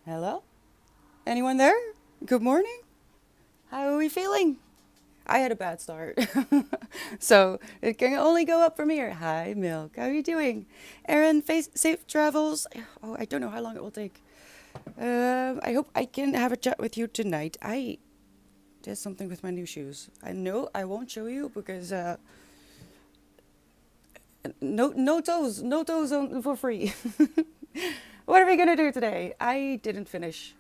Hello? Anyone there? Good morning? How are we feeling? I had a bad start. So it can only go up from here. Hi, Milk. How are you doing? Erin, safe travels. Oh, I don't know how long it will take. I hope I can have a chat with you tonight. I did something with my new shoes. I know I won't show you because no toes for free. What are we gonna do today? I didn't finish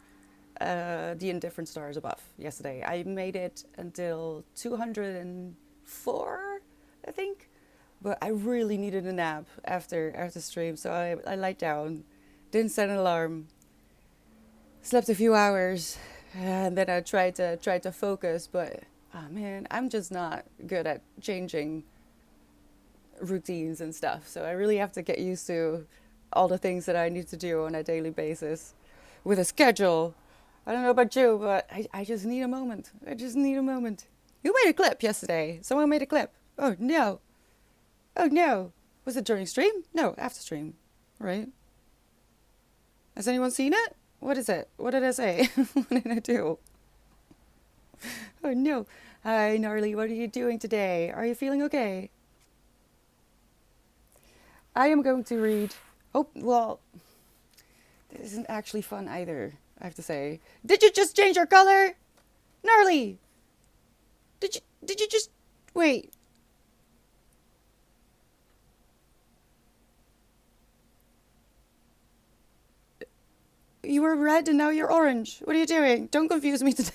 the Indifferent Stars Above yesterday. I made it until 204, I think. But I really needed a nap after stream, so I lied down, didn't set an alarm, slept a few hours, and then I tried to focus. But oh man, I'm just not good at changing routines and stuff. So I really have to get used to all the things that I need to do on a daily basis with a schedule. I don't know about you, but I just need a moment. I just need a moment. You made a clip yesterday. Someone made a clip. Oh no. Oh no. Was it during stream? No, after stream. Right? Has anyone seen it? What is it? What did I say? What did I do? Oh no. Hi, Gnarly. What are you doing today? Are you feeling okay? I am going to read. Oh, well, this isn't actually fun either, I have to say. Did you just change your color? Gnarly! Did you just wait? You were red and now you're orange. What are you doing? Don't confuse me today.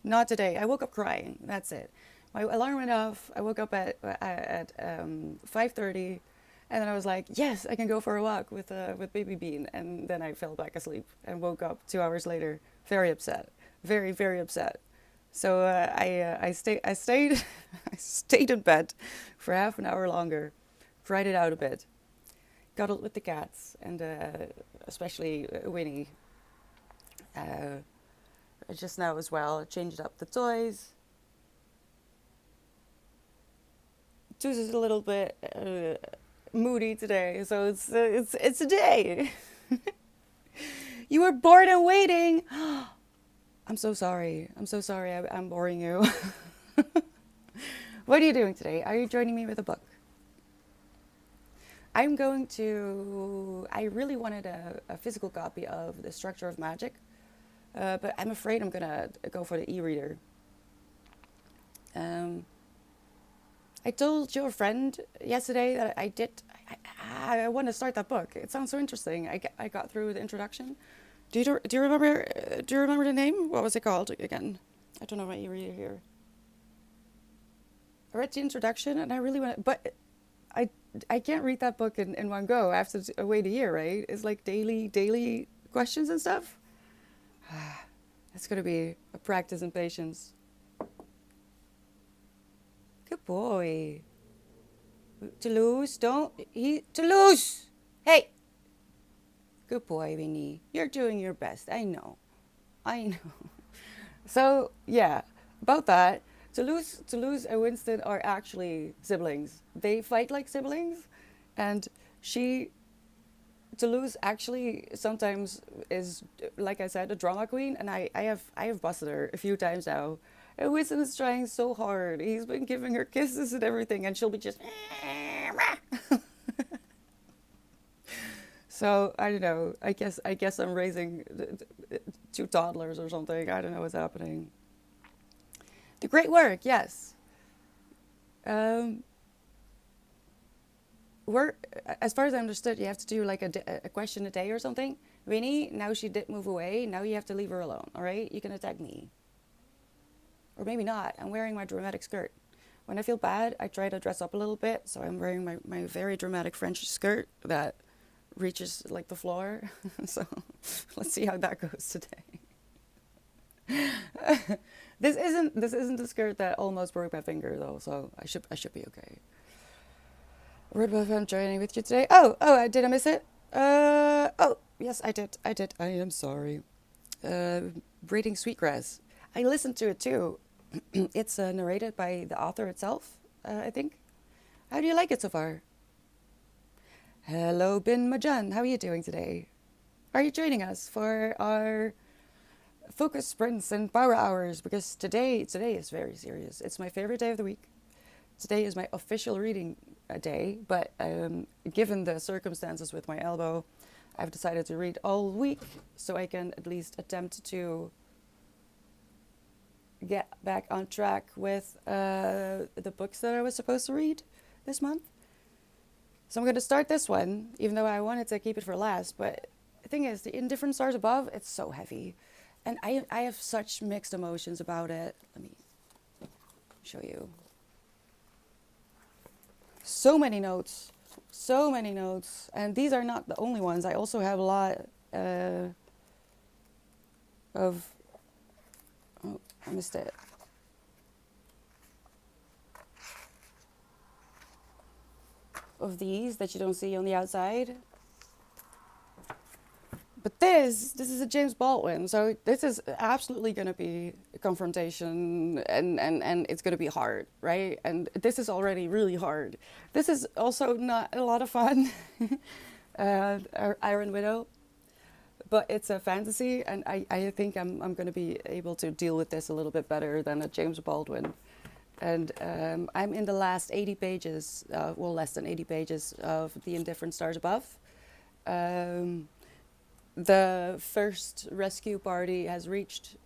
Not today. I woke up crying. That's it. My alarm went off. I woke up at 5:30, and then I was like, yes, I can go for a walk with Baby Bean. And then I fell back asleep and woke up 2 hours later, very upset, very upset. So I stayed I stayed in bed for half an hour longer, cried it out a bit, cuddled with the cats, and especially Winnie. Uh, just now as well, changed up the toys. Tooth is a little bit moody today, so it's a day. You were bored and waiting. I'm so sorry. I'm so sorry. I'm boring you. What are you doing today? Are you joining me with a book? I'm going to. I really wanted a physical copy of The Structure of Magic, but I'm afraid I'm gonna go for the e-reader. Um, I told your friend yesterday that I did. I want to start that book. It sounds so interesting. I got through the introduction. Do you remember? Do you remember the name? What was it called again? I don't know my e-reader here. I read the introduction and I really want, but I I can't read that book in one go. I have to wait a year, right? It's like daily questions and stuff. It's gonna be a practice in patience. Good boy. Toulouse, don't he Toulouse. Hey, good boy, Winnie. You're doing your best. I know. I know. So yeah, about that. Toulouse and Winston are actually siblings. They fight like siblings, and she Toulouse actually sometimes is, like I said, a drama queen, and I have busted her a few times now. And Winston is trying so hard. He's been giving her kisses and everything, and she'll be just. So I don't know. I guess I'm raising two toddlers or something. I don't know what's happening. The great work, yes. Um, we're as far as I understood, you have to do like a question a day or something. Winnie, now she did move away. Now you have to leave her alone. All right, you can attack me, or maybe not. I'm wearing my dramatic skirt. When I feel bad, I try to dress up a little bit. So I'm wearing my very dramatic French skirt that reaches like the floor. So let's see how that goes today. This isn't the skirt that almost broke my finger though, so I should be okay. Red Buff, I'm joining with you today. Did I miss it? Oh, yes, I did. I am sorry. Uh, Braiding Sweetgrass. I listened to it too. It's narrated by the author itself, I think. How do you like it so far? Hello, Bin Majan. How are you doing today? Are you joining us for our focus sprints and power hours? Because today is very serious. It's my favorite day of the week. Today is my official reading day, but given the circumstances with my elbow, I've decided to read all week so I can at least attempt to get back on track with the books that I was supposed to read this month. So I'm going to start this one, even though I wanted to keep it for last. But the thing is, the In Different Stars Above, it's so heavy. And I have such mixed emotions about it. Let me show you. So many notes. So many notes. And these are not the only ones. I also have a lot of... Oh, I missed it. Of these that you don't see on the outside. But this is a James Baldwin, so this is absolutely going to be a confrontation, and it's going to be hard, right? And this is already really hard. This is also not a lot of fun, Iron Widow, but it's a fantasy, and I think I'm going to be able to deal with this a little bit better than a James Baldwin. And I'm in the last 80 pages, well, less than 80 pages of The In Different Stars Above. The first rescue party has reached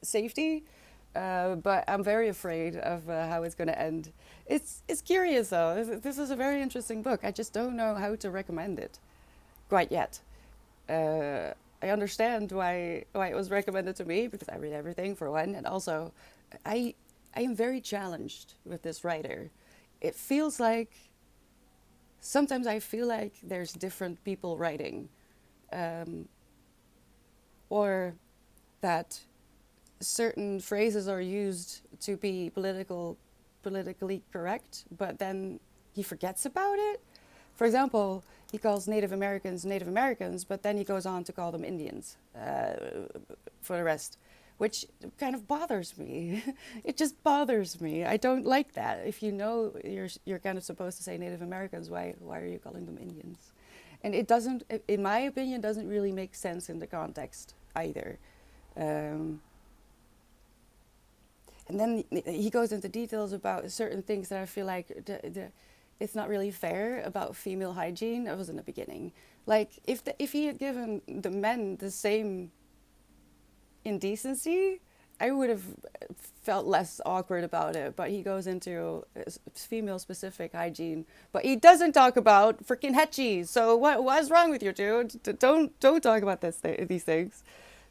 safety, but I'm very afraid of how it's going to end. It's curious, though. This is a very interesting book. I just don't know how to recommend it quite yet. I understand why it was recommended to me, because I read everything, for one, and also I am very challenged with this writer. It feels like... Sometimes I feel like there's different people writing, or that certain phrases are used to be politically correct, but then he forgets about it. For example, he calls Native Americans, but then he goes on to call them Indians for the rest, which kind of bothers me. It just bothers me. I don't like that. If you know you're kind of supposed to say Native Americans, why are you calling them Indians? And it doesn't, in my opinion, doesn't really make sense in the context either. And then he goes into details about certain things that I feel like it's not really fair about female hygiene. That was in the beginning. Like, if he had given the men the same indecency, I would have felt less awkward about it. But he goes into female-specific hygiene, but he doesn't talk about freaking hetchies. So what's wrong with you, dude? Don't talk about these things.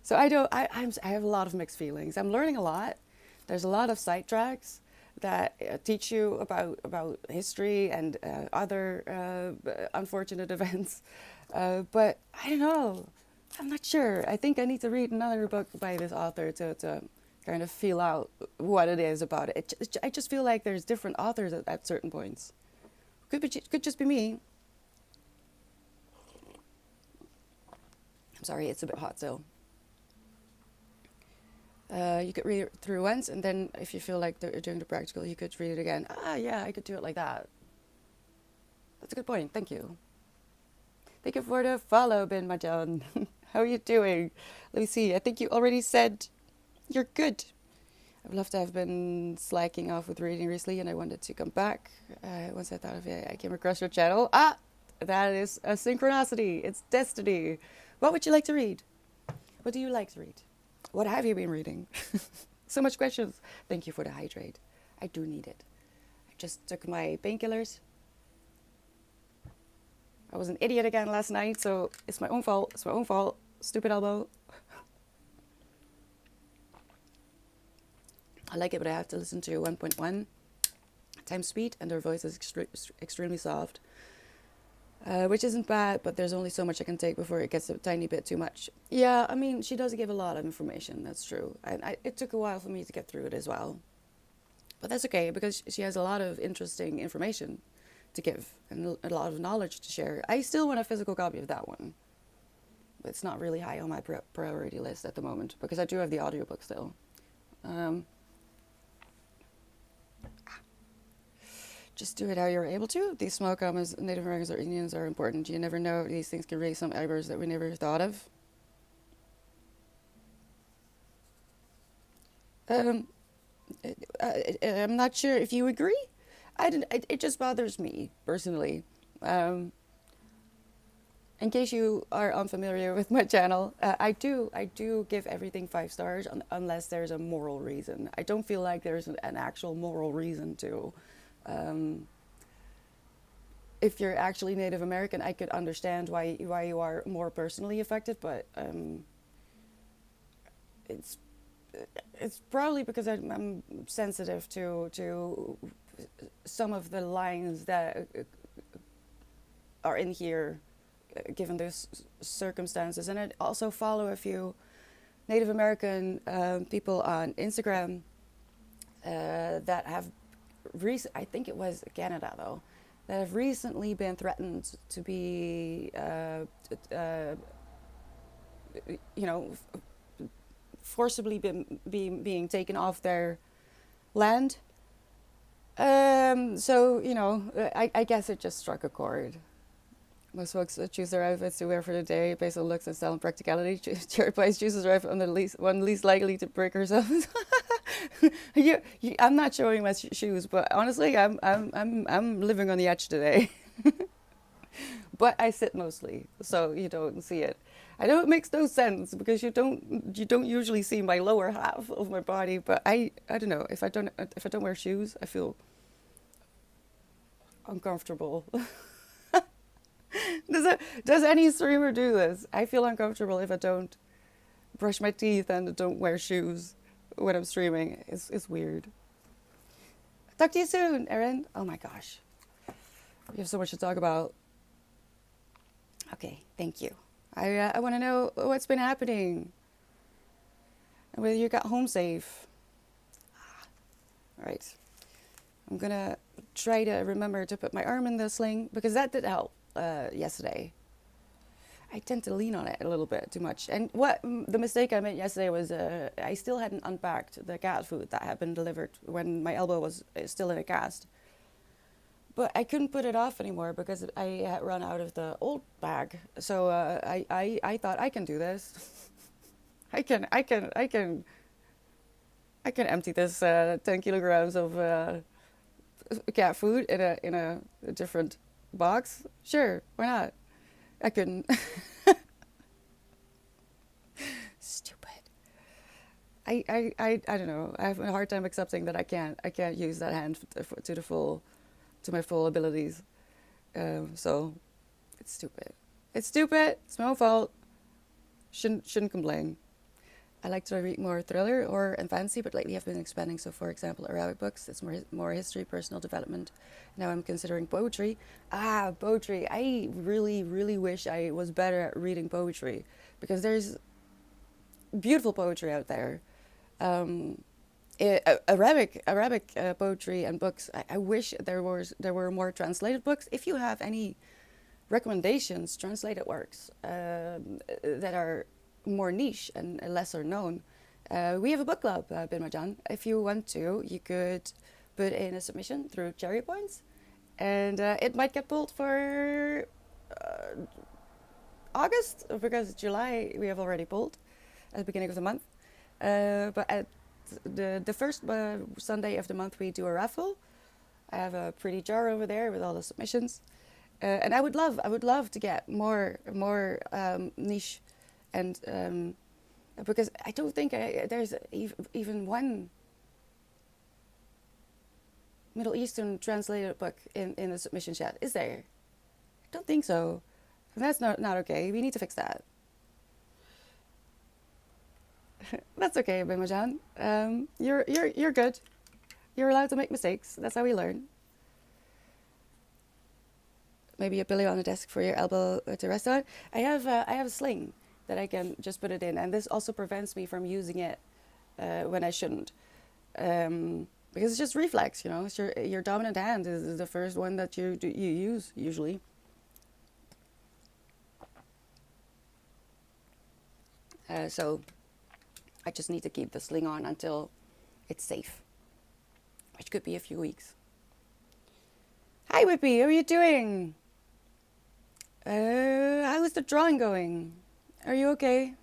So I have a lot of mixed feelings. I'm learning a lot. There's a lot of sidetracks that teach you about history and other unfortunate events. But I don't know. I'm not sure. I think I need to read another book by this author to kind of feel out what it is about it. I just feel like there's different authors at certain points. Could just be me. I'm sorry, it's a bit hot still. You could read it through once, and then if you feel like doing the practical, you could read it again. Yeah, I could do it like that. That's a good point. Thank you. Thank you for the follow, Ben Majan. How are you doing? Let me see. I think you already said you're good. I'd love to have been slacking off with reading recently, and I wanted to come back. Once I thought of it, I came across your channel. That is a synchronicity. It's destiny. What would you like to read? What do you like to read? What have you been reading? So much questions. Thank you for the hydrate. I do need it. I just took my painkillers. I was an idiot again last night, so it's my own fault. It's my own fault. Stupid elbow. I like it, but I have to listen to 1.1 times speed, and her voice is extremely soft. Which isn't bad, but there's only so much I can take before it gets a tiny bit too much. Yeah, I mean, she does give a lot of information, that's true. And it took a while for me to get through it as well. But that's okay, because she has a lot of interesting information to give and a lot of knowledge to share. I still want a physical copy of that one. But it's not really high on my priority list at the moment, because I do have the audiobook still. just do it how you're able to. These small comments, Native Americans or Indians are important. You never know. These things can raise some eyebrows that we never thought of. Um, I'm not sure if you agree. It just bothers me personally. Um, in case you are unfamiliar with my channel, I do give everything 5 stars unless there's a moral reason. I don't feel like there's an actual moral reason to. Um, if you're actually Native American, I could understand why you are more personally affected, but it's it's probably because I'm sensitive to some of the lines that are in here, given those circumstances. And I also follow a few Native American people on Instagram that have I think it was Canada though, that have recently been threatened to be, you know, forcibly being taken off their land. So, you know, I guess it just struck a chord. Most folks choose their outfits to wear for the day based on looks and style and practicality. Cherrypies chooses her outfit on the least likely to break herself. I'm not showing my shoes, but honestly, I'm living on the edge today. But I sit mostly, so you don't see it. I know it makes no sense because you don't usually see my lower half of my body. But I don't know, if I don't wear shoes, I feel uncomfortable. Does any streamer do this? I feel uncomfortable if I don't brush my teeth and don't wear shoes when I'm streaming. It's weird. Talk to you soon, Erin. Oh my gosh, we have so much to talk about. Okay, thank you. I want to know what's been happening and whether you got home safe. All right, I'm gonna try to remember to put my arm in the sling because that did help yesterday. I tend to lean on it a little bit too much. And the mistake I made yesterday was I still hadn't unpacked the cat food that had been delivered when my elbow was still in a cast. But I couldn't put it off anymore because I had run out of the old bag. So I thought I can do this. I can empty this 10 kilograms of cat food in a different box. Sure, why not? I couldn't. Stupid. I don't know. I have a hard time accepting that I can't use that hand to my full abilities. So it's stupid. It's stupid. It's my own fault. Shouldn't complain. I like to read more thriller and fantasy, but lately I've been expanding. So, for example, Arabic books. It's more history, personal development. Now I'm considering poetry. Poetry. I really, really wish I was better at reading poetry because there's beautiful poetry out there. Arabic poetry and books. I wish there were more translated books. If you have any recommendations, translated works that are more niche and lesser known, we have a book club, Bin Majan. If you want to, you could put in a submission through Cherry Points, and it might get pulled for August because July we have already pulled at the beginning of the month. But at the first Sunday of the month we do a raffle. I have a pretty jar over there with all the submissions, and I would love to get more niche. And because I don't think there's even one Middle Eastern translated book in the submission chat, is there? I don't think so. And that's not okay. We need to fix that. That's okay, Bimajan. You're good. You're allowed to make mistakes. That's how we learn. Maybe a pillow on the desk for your elbow to rest on. I have a sling that I can just put it in, and this also prevents me from using it when I shouldn't, because it's just reflex. You know, it's your dominant hand is the first one that you use usually. So I just need to keep the sling on until it's safe, which could be a few weeks. Hi, Whippy. How are you doing? How is the drawing going? Are you okay?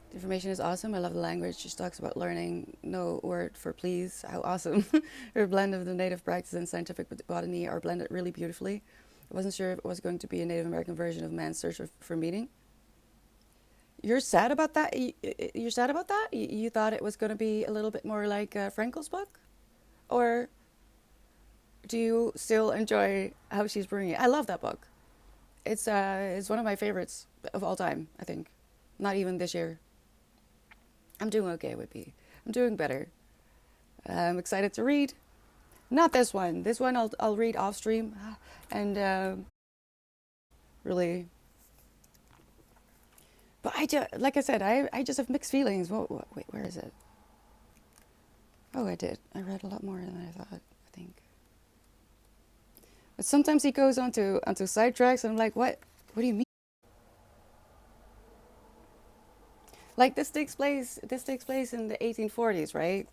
The information is awesome. I love the language. She talks about learning. No word for please. How awesome. Her blend of the native practice and scientific botany are blended really beautifully. I wasn't sure if it was going to be a Native American version of Man's Search for Meaning. You're sad about that? You're sad about that? You thought it was going to be a little bit more like Frankel's book? Or do you still enjoy how she's bringing it? I love that book. It's one of my favorites of all time, I think. Not even this year. I'm doing okay, Whippy. I'm doing better. I'm excited to read. Not this one. This one I'll read off stream, and really. But like I said, I just have mixed feelings. Wait, where is it? Oh, I did. I read a lot more than I thought, I think. But sometimes he goes onto sidetracks, and I'm like, what? What do you mean? Like this takes place in the 1840s, right?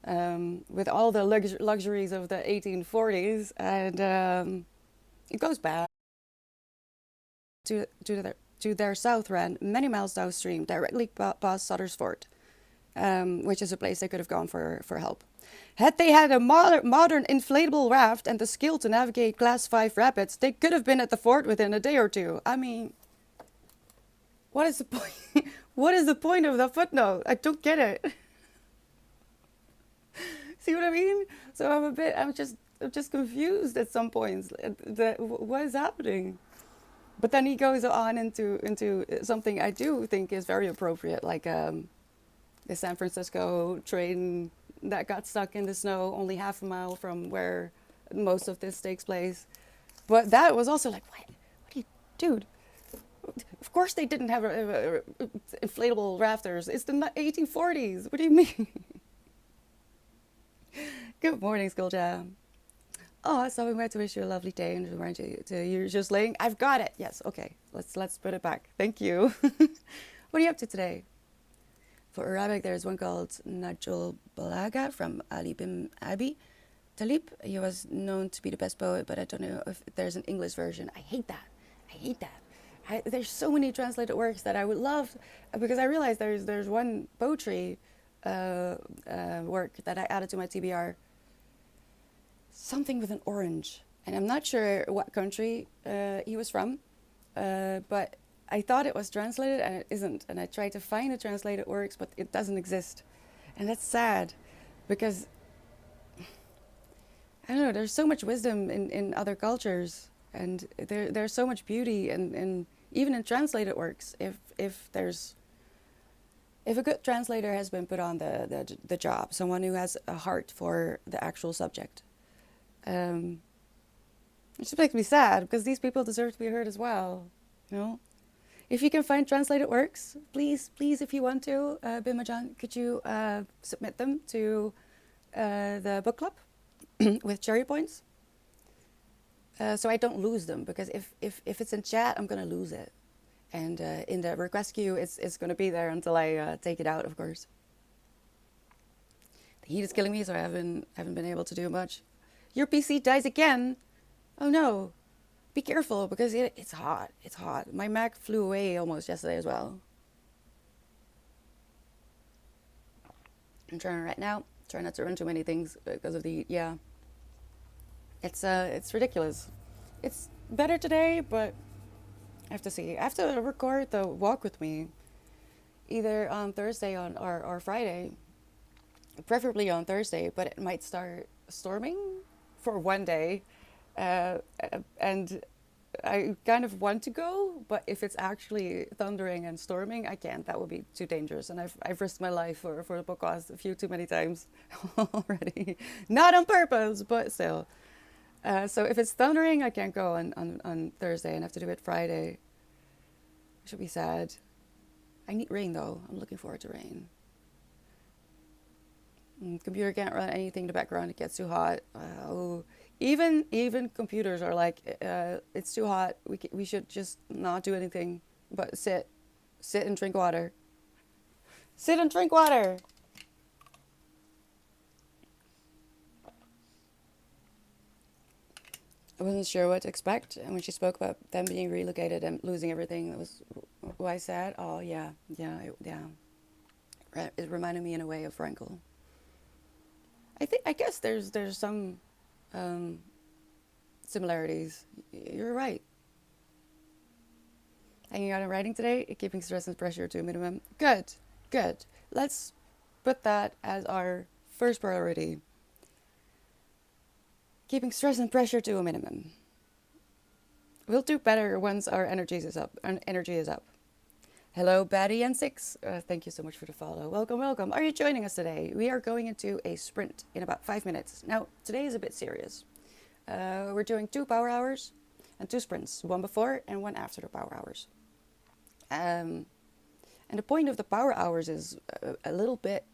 With all the luxuries of the 1840s, and it goes back to their south ran many miles downstream, directly past Sutter's Fort, which is a place they could have gone for help. Had they had a modern inflatable raft and the skill to navigate Class 5 rapids, they could have been at the fort within a day or two. I mean, what is the point? What is the point of the footnote? I don't get it. See what I mean? So I'm just confused at some points. What is happening? But then he goes on into something I do think is very appropriate, like the San Francisco train that got stuck in the snow only half a mile from where most of this takes place. But that was also like, what do you, dude? Of course they didn't have inflatable rafters. It's the 1840s. What do you mean? Good morning, School Jam. Oh, so we went to wish you a lovely day and remind you to you're just laying. I've got it. Yes, okay. Let's put it back. Thank you. What are you up to today? For Arabic, there's one called Najul Balaga from Ali bin Abi Talib. He was known to be the best poet, but I don't know if there's an English version. I hate that. I hate that. There's so many translated works that I would love, because I realized there's one poetry work that I added to my TBR. Something with an orange, and I'm not sure what country he was from, but I thought it was translated and it isn't. And I tried to find the translated works, but it doesn't exist, and that's sad, because I don't know. There's so much wisdom in other cultures, and there's so much beauty, and even in translated works. If a good translator has been put on the job, someone who has a heart for the actual subject. It just makes me sad, because these people deserve to be heard as well, you know? If you can find translated works, please, if you want to, Bimajan, could you submit them to the book club with cherry points? So I don't lose them, because if it's in chat, I'm gonna lose it. And in the request queue, it's gonna be there until I take it out, of course. The heat is killing me, so I haven't been able to do much. Your PC dies again? Oh no. Be careful, because it's hot. It's hot. My Mac flew away almost yesterday as well. I'm trying right now. Try not to run too many things because of the heat. Yeah. It's ridiculous. It's better today, but I have to see. I have to record the walk with me either on Thursday or Friday. Preferably on Thursday, but it might start storming for one day, and I kind of want to go, but if it's actually thundering and storming, I can't. That would be too dangerous, and I've risked my life for the podcast a few too many times already. Not on purpose, but still. So if it's thundering, I can't go on Thursday, and I have to do it Friday. It should be sad. I need rain though. I'm looking forward to rain. Computer can't run anything in the background. It gets too hot. Even computers are like, it's too hot. We should just not do anything but sit and drink water. Sit and drink water. I wasn't sure what to expect. And when she spoke about them being relocated and losing everything, that was why I said, oh, yeah, yeah, yeah. It reminded me in a way of Frankel. I guess there's some um, similarities. You're right. Hanging out and writing today, keeping stress and pressure to a minimum. Good, good. Let's put that as our first priority. Keeping stress and pressure to a minimum. We'll do better once our energy is up. Hello, Batty and Six. Thank you so much for the follow. Welcome, welcome. Are you joining us today? We are going into a sprint in about 5 minutes. Now, today is a bit serious. We're doing 2 power hours and 2 sprints, one before and one after the power hours. And the point of the power hours is a little bit,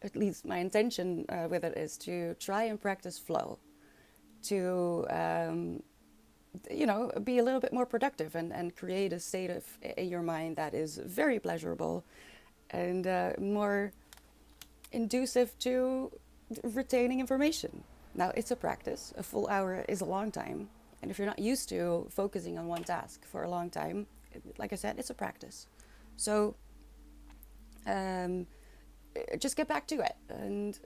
at least my intention with it is to try and practice flow, to be a little bit more productive and create a state of in your mind that is very pleasurable and more inducive to retaining information. Now, it's a practice. A full hour is a long time. And if you're not used to focusing on one task for a long time, like I said, it's a practice. So just get back to it and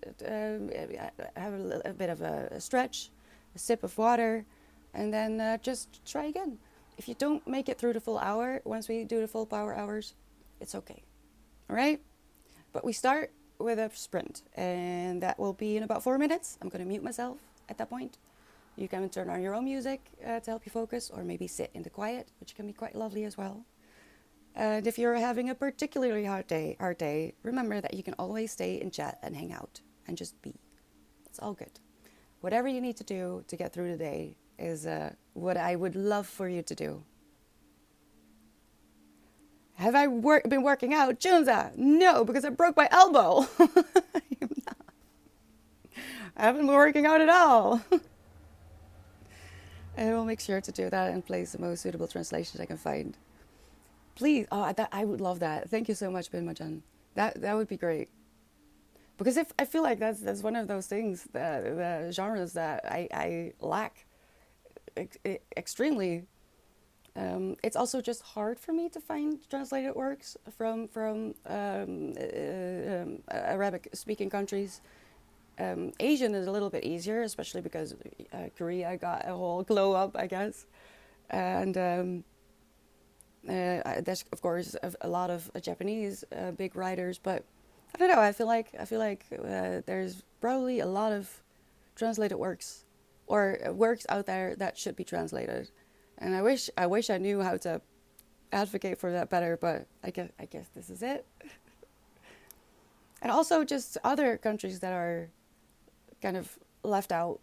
have a bit of a stretch, a sip of water, and then just try again. If you don't make it through the full hour, once we do the full power hours, it's okay. All right? But we start with a sprint, and that will be in about 4 minutes. I'm going to mute myself at that point. You can turn on your own music to help you focus, or maybe sit in the quiet, which can be quite lovely as well. And if you're having a particularly hard day, remember that you can always stay in chat and hang out and just be. It's all good. Whatever you need to do to get through the day is what I would love for you to do. Have I been working out, Junza? No, because I broke my elbow. I haven't been working out at all. I will make sure to do that and place the most suitable translations I can find. Please, I would love that. Thank you so much, Bin Majan. That would be great. Because I feel like that's one of those things, the genres that I lack extremely. It's also just hard for me to find translated works from Arabic-speaking countries. Asian is a little bit easier, especially because Korea got a whole glow up, I guess. And there's of course a lot of Japanese big writers, but I don't know. I feel like there's probably a lot of translated works or works out there that should be translated, and I wish I knew how to advocate for that better. But I guess this is it. And also just other countries that are kind of left out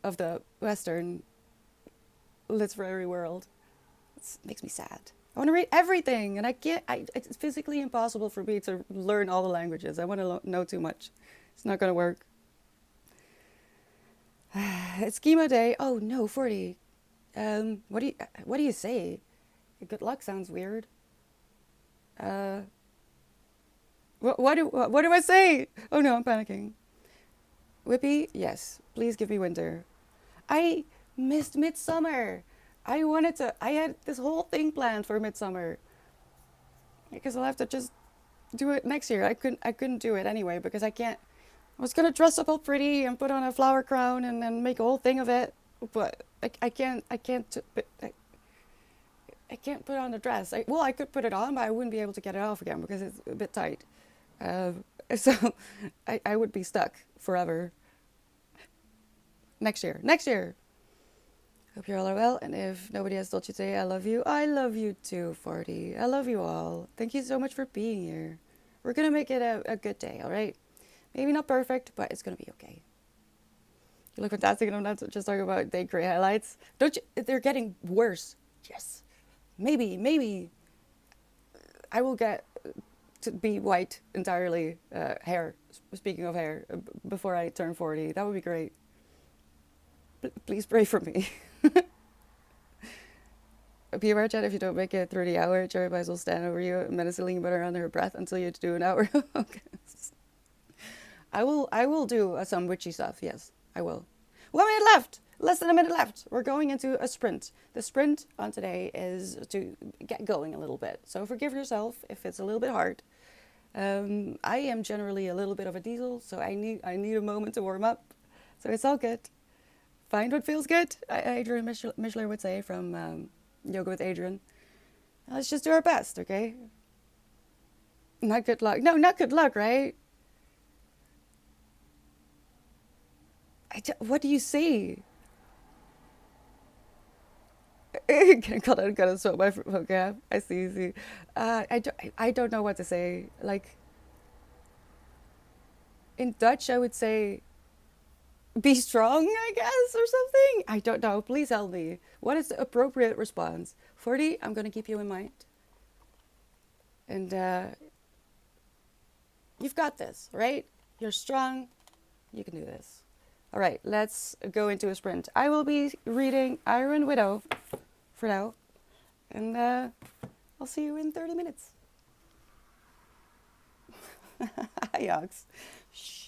of the Western literary world. It makes me sad. I want to read everything, and I can't. It's physically impossible for me to learn all the languages. I want to know too much. It's not going to work. It's chemo day. Oh no, 40. What do you say? Good luck sounds weird. What do I say? Oh no, I'm panicking. Whippy, yes. Please give me winter. I missed midsummer. I had this whole thing planned for midsummer. Because I'll have to just do it next year. I couldn't do it anyway because I can't. I was gonna dress up all pretty and put on a flower crown and then make a whole thing of it, but I can't put on the dress. I could put it on, but I wouldn't be able to get it off again because it's a bit tight. So I would be stuck forever. Next year. Hope you're all well, and if nobody has told you today I love you too, 40. I love you all. Thank you so much for being here. We're gonna make it a good day, all right? Maybe not perfect, but it's gonna be okay. You look fantastic, and I'm not just talking about day gray highlights. Don't you? They're getting worse. Yes. Maybe I will get to be white entirely. Hair. Speaking of hair, before I turn 40, that would be great. Please pray for me. Be aware, Chad, if you don't make it through the hour, cherrypies will stand over you, menacingly butter under her breath until you do an hour. Okay. I will do some witchy stuff. Yes, I will. 1 minute left. Less than a minute left. We're going into a sprint. The sprint on today is to get going a little bit. So forgive yourself if it's a little bit hard. I am generally a little bit of a diesel, so I need a moment to warm up. So it's all good. Find what feels good. Adrian Mishler would say from Yoga with Adrian. Let's just do our best, okay? Not good luck. No, not good luck, right? What do you see? Gotta swap my vocab. I see. I don't know what to say. Like, in Dutch, I would say, be strong, I guess, or something. I don't know. Please help me. What is the appropriate response? 40, I'm gonna keep you in mind. And you've got this, right? You're strong. You can do this. All right, let's go into a sprint. I will be reading Iron Widow for now. And I'll see you in 30 minutes. Hi, Ox. Shh.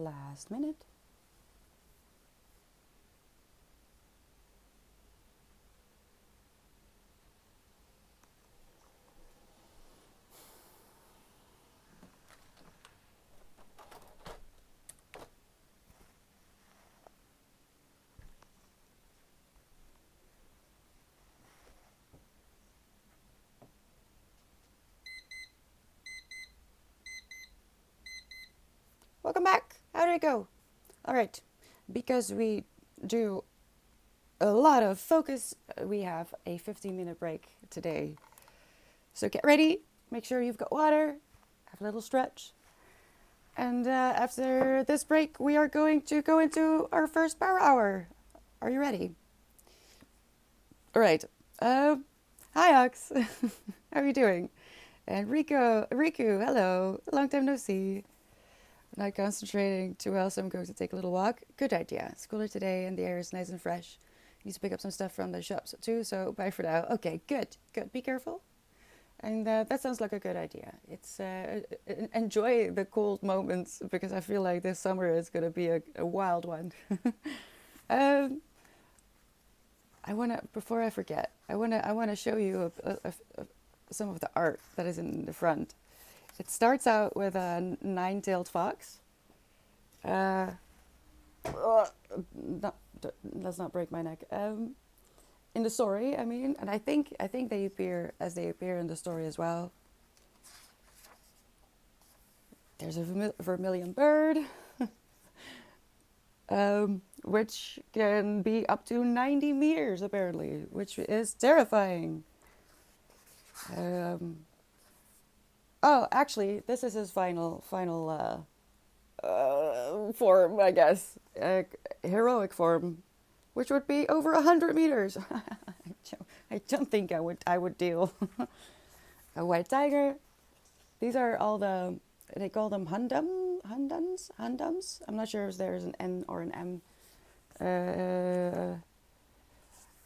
last minute. Welcome back. How did it go? All right. Because we do a lot of focus, we have a 15-minute break today. So get ready. Make sure you've got water. Have a little stretch. And after this break, we are going to go into our first power hour. Are you ready? All right. Hi, Ox. How are you doing? And Riku, hello. Long time no see. Not concentrating too well, so I'm going to take a little walk. Good idea. It's cooler today and the air is nice and fresh. Need to pick up some stuff from the shops too, so bye for now. Okay, good. Be careful. And that sounds like a good idea. It's enjoy the cold moments, because I feel like this summer is going to be a wild one. Before I forget, I wanna show you some of the art that is in the front. It starts out with a nine-tailed fox. Let's not break my neck. In the story, I mean, and I think they appear as they appear in the story as well. There's a vermilion bird, which can be up to 90 meters apparently, which is terrifying. Oh, actually, this is his final form, I guess. Heroic form, which would be over 100 meters. I don't think I would deal. A white tiger. These are all they call them hundums. I'm not sure if there's an N or an M.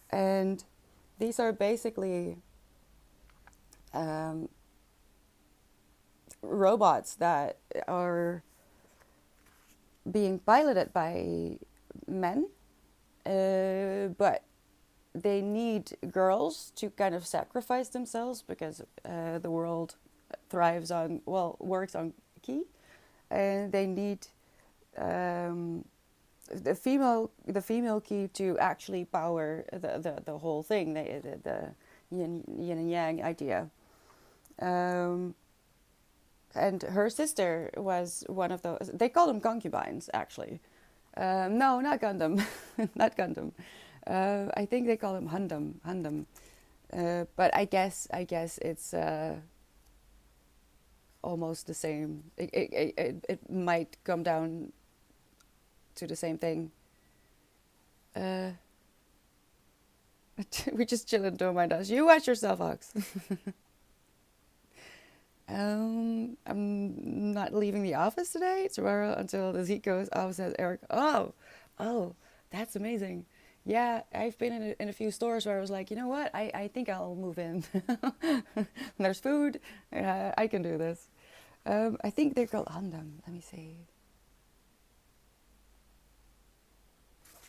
And these are basically robots that are being piloted by men, but they need girls to kind of sacrifice themselves, because the world works on key, and they need the female key to actually power the whole thing, the yin and yang idea. And her sister was one of those. They call them concubines, actually. No, not Gundam, not Gundam. I think they call them Hundum. But I guess it's almost the same. It might come down to the same thing. We just chilling, don't mind us. You watch yourself, Ox. I'm not leaving the office today, tomorrow, until the heat goes off, says Eric. Oh, that's amazing. Yeah, I've been in a few stores where I was like, you know what, I think I'll move in. There's food, I can do this. I think they're called Handam. Let me see.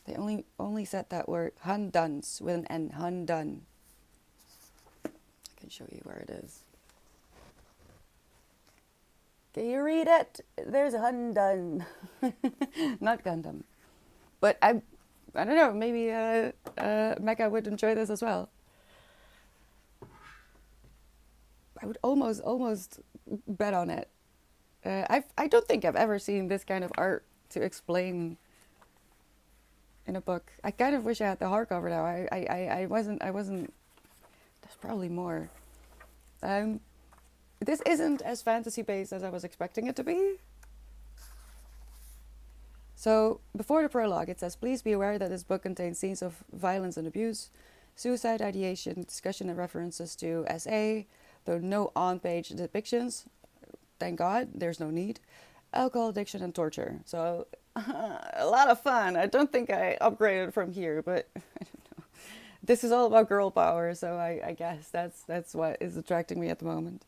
They only said that word, Handuns, with an N, Handun. I can show you where it is. Can you read it? There's Hundun. Not Gundam. But I don't know, maybe Mecha would enjoy this as well. I would almost bet on it. I don't think I've ever seen this kind of art to explain in a book. I kind of wish I had the hardcover now. I wasn't. There's probably more. This isn't as fantasy-based as I was expecting it to be. So, before the prologue, it says, please be aware that this book contains scenes of violence and abuse, suicide ideation, discussion and references to SA, though no on-page depictions. Thank God, there's no need. Alcohol addiction and torture. So, a lot of fun. I don't think I upgraded from here, but I don't know. This is all about girl power, so I guess that's what is attracting me at the moment.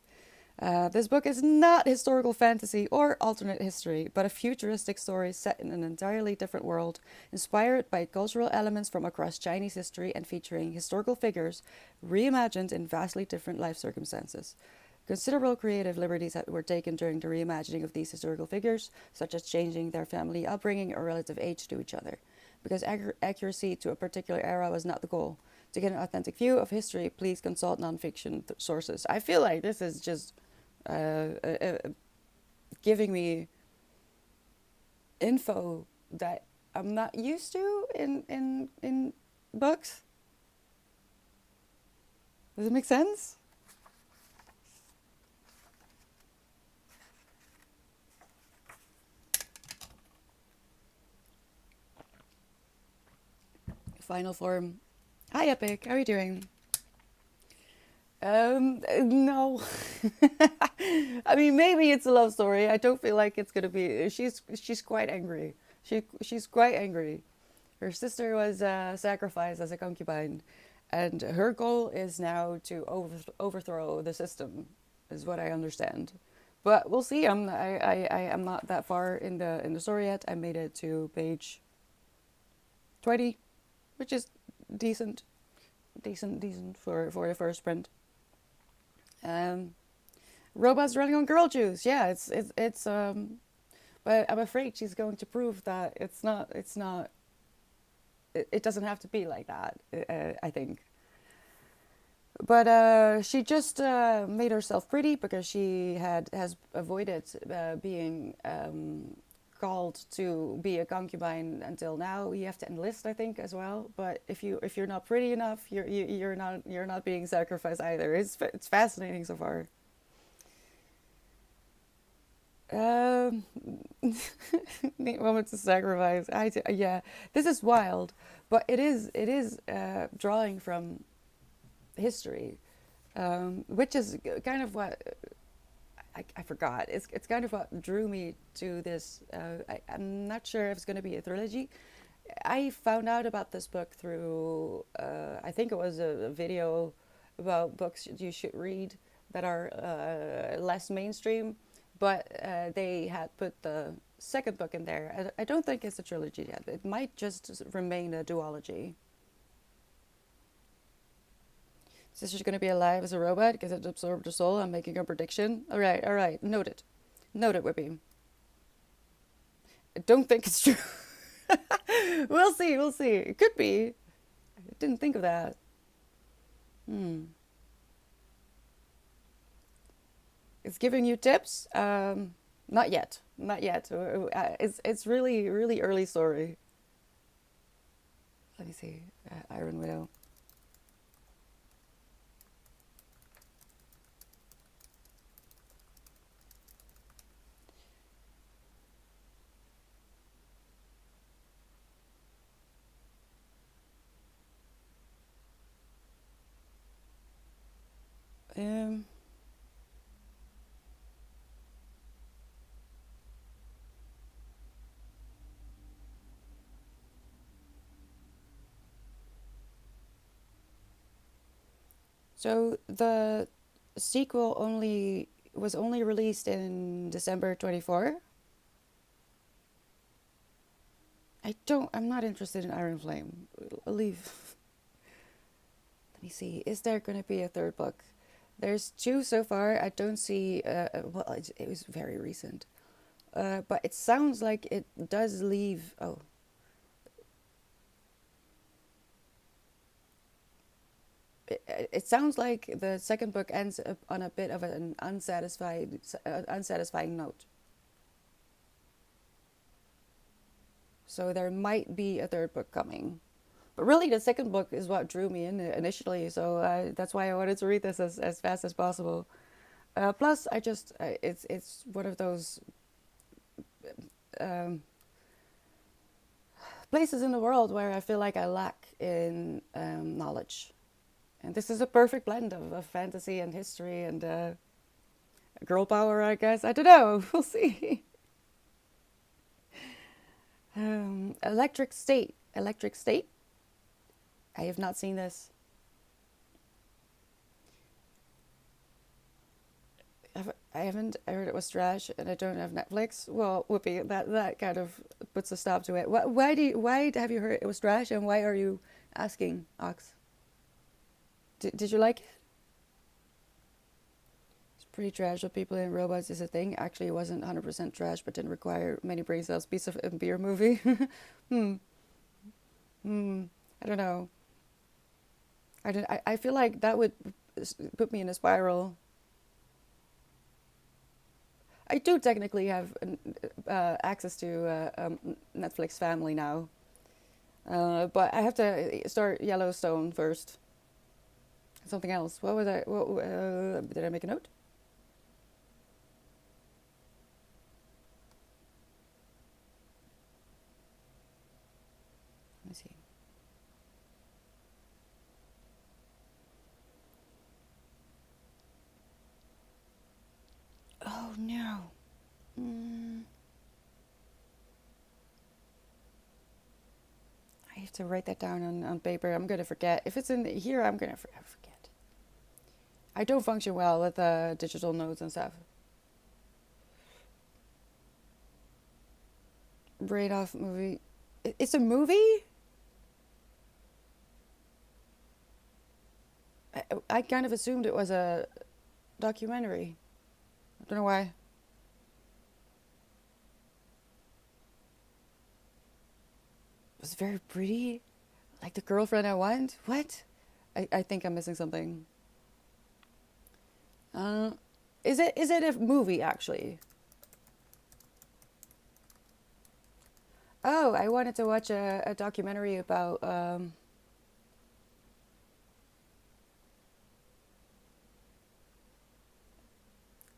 This book is not historical fantasy or alternate history, but a futuristic story set in an entirely different world, inspired by cultural elements from across Chinese history and featuring historical figures reimagined in vastly different life circumstances. Considerable creative liberties were taken during the reimagining of these historical figures, such as changing their family upbringing or relative age to each other, because accuracy to a particular era was not the goal. To get an authentic view of history, please consult nonfiction sources. I feel like this is just giving me info that I'm not used to in books. Does it make sense? Final form. Hi, Epic. How are you doing? No. I mean, maybe it's a love story. I don't feel like it's gonna be. She's quite angry. She's quite angry. Her sister was sacrificed as a concubine, and her goal is now to overthrow the system, is what I understand. But we'll see. I'm not that far in the story yet. I made it to page 20, which is decent, decent for the first print. Um, Robots running on girl juice. Yeah, it's. But I'm afraid she's going to prove that it's not. It doesn't have to be like that. I think. But she just made herself pretty because she has avoided being called to be a concubine until now. You have to enlist, I think, as well. But if you're not pretty enough, you're not being sacrificed either. It's fascinating so far. Um, Neat moment to sacrifice. Yeah, this is wild, but it is drawing from history, which is kind of what I forgot. It's kind of what drew me to this. I'm not sure if it's going to be a trilogy. I found out about this book through I think it was a video about books you should read that are less mainstream, but they had put the second book in there. I don't think it's a trilogy yet. It might just remain a duology. Sister's gonna be alive as a robot because it absorbed her soul. I'm making a prediction. All right. Noted. Noted, Whippy. I don't think it's true. We'll see. It could be. I didn't think of that. Hmm. It's giving you tips. Not yet. Not yet. It's really really early story. Let me see. Iron Widow. Um. So the sequel only was only released in December 24. I'm not interested in Iron Flame. I'll leave. Let me see. Is there going to be a third book? There's two so far. I don't see. Well, it was very recent. But it sounds like it does leave. Oh, it sounds like the second book ends up on a bit of an unsatisfying note. So there might be a third book coming. But really, the second book is what drew me in initially. So that's why I wanted to read this as fast as possible. Plus, it's one of those um, places in the world where I feel like I lack in knowledge. And this is a perfect blend of fantasy and history and girl power, I guess. I don't know. We'll see. Electric State. Electric State. I have not seen this. I haven't. I heard it was trash, and I don't have Netflix. Well, whoopee, that kind of puts a stop to it. Why have you heard it was trash, and why are you asking, Ox? Did you like it? It's pretty trash. What people in robots is a thing. Actually, it wasn't 100% trash, but didn't require many brain cells. Piece of a beer movie. hmm. Hmm. I don't know. I feel like that would put me in a spiral. I do technically have access to Netflix Family now, but I have to start Yellowstone first. Something else. What was I? What did I make a note? Let me see. Oh no. Mm, I have to write that down on paper. I'm gonna forget. If it's in here, I'm gonna forget. I don't function well with digital notes and stuff. Braid off movie. It's a movie? I kind of assumed it was a documentary. I don't know why. It was very pretty. Like the girlfriend I want? What? I think I'm missing something. Uh, is it a movie actually? Oh, I wanted to watch a documentary about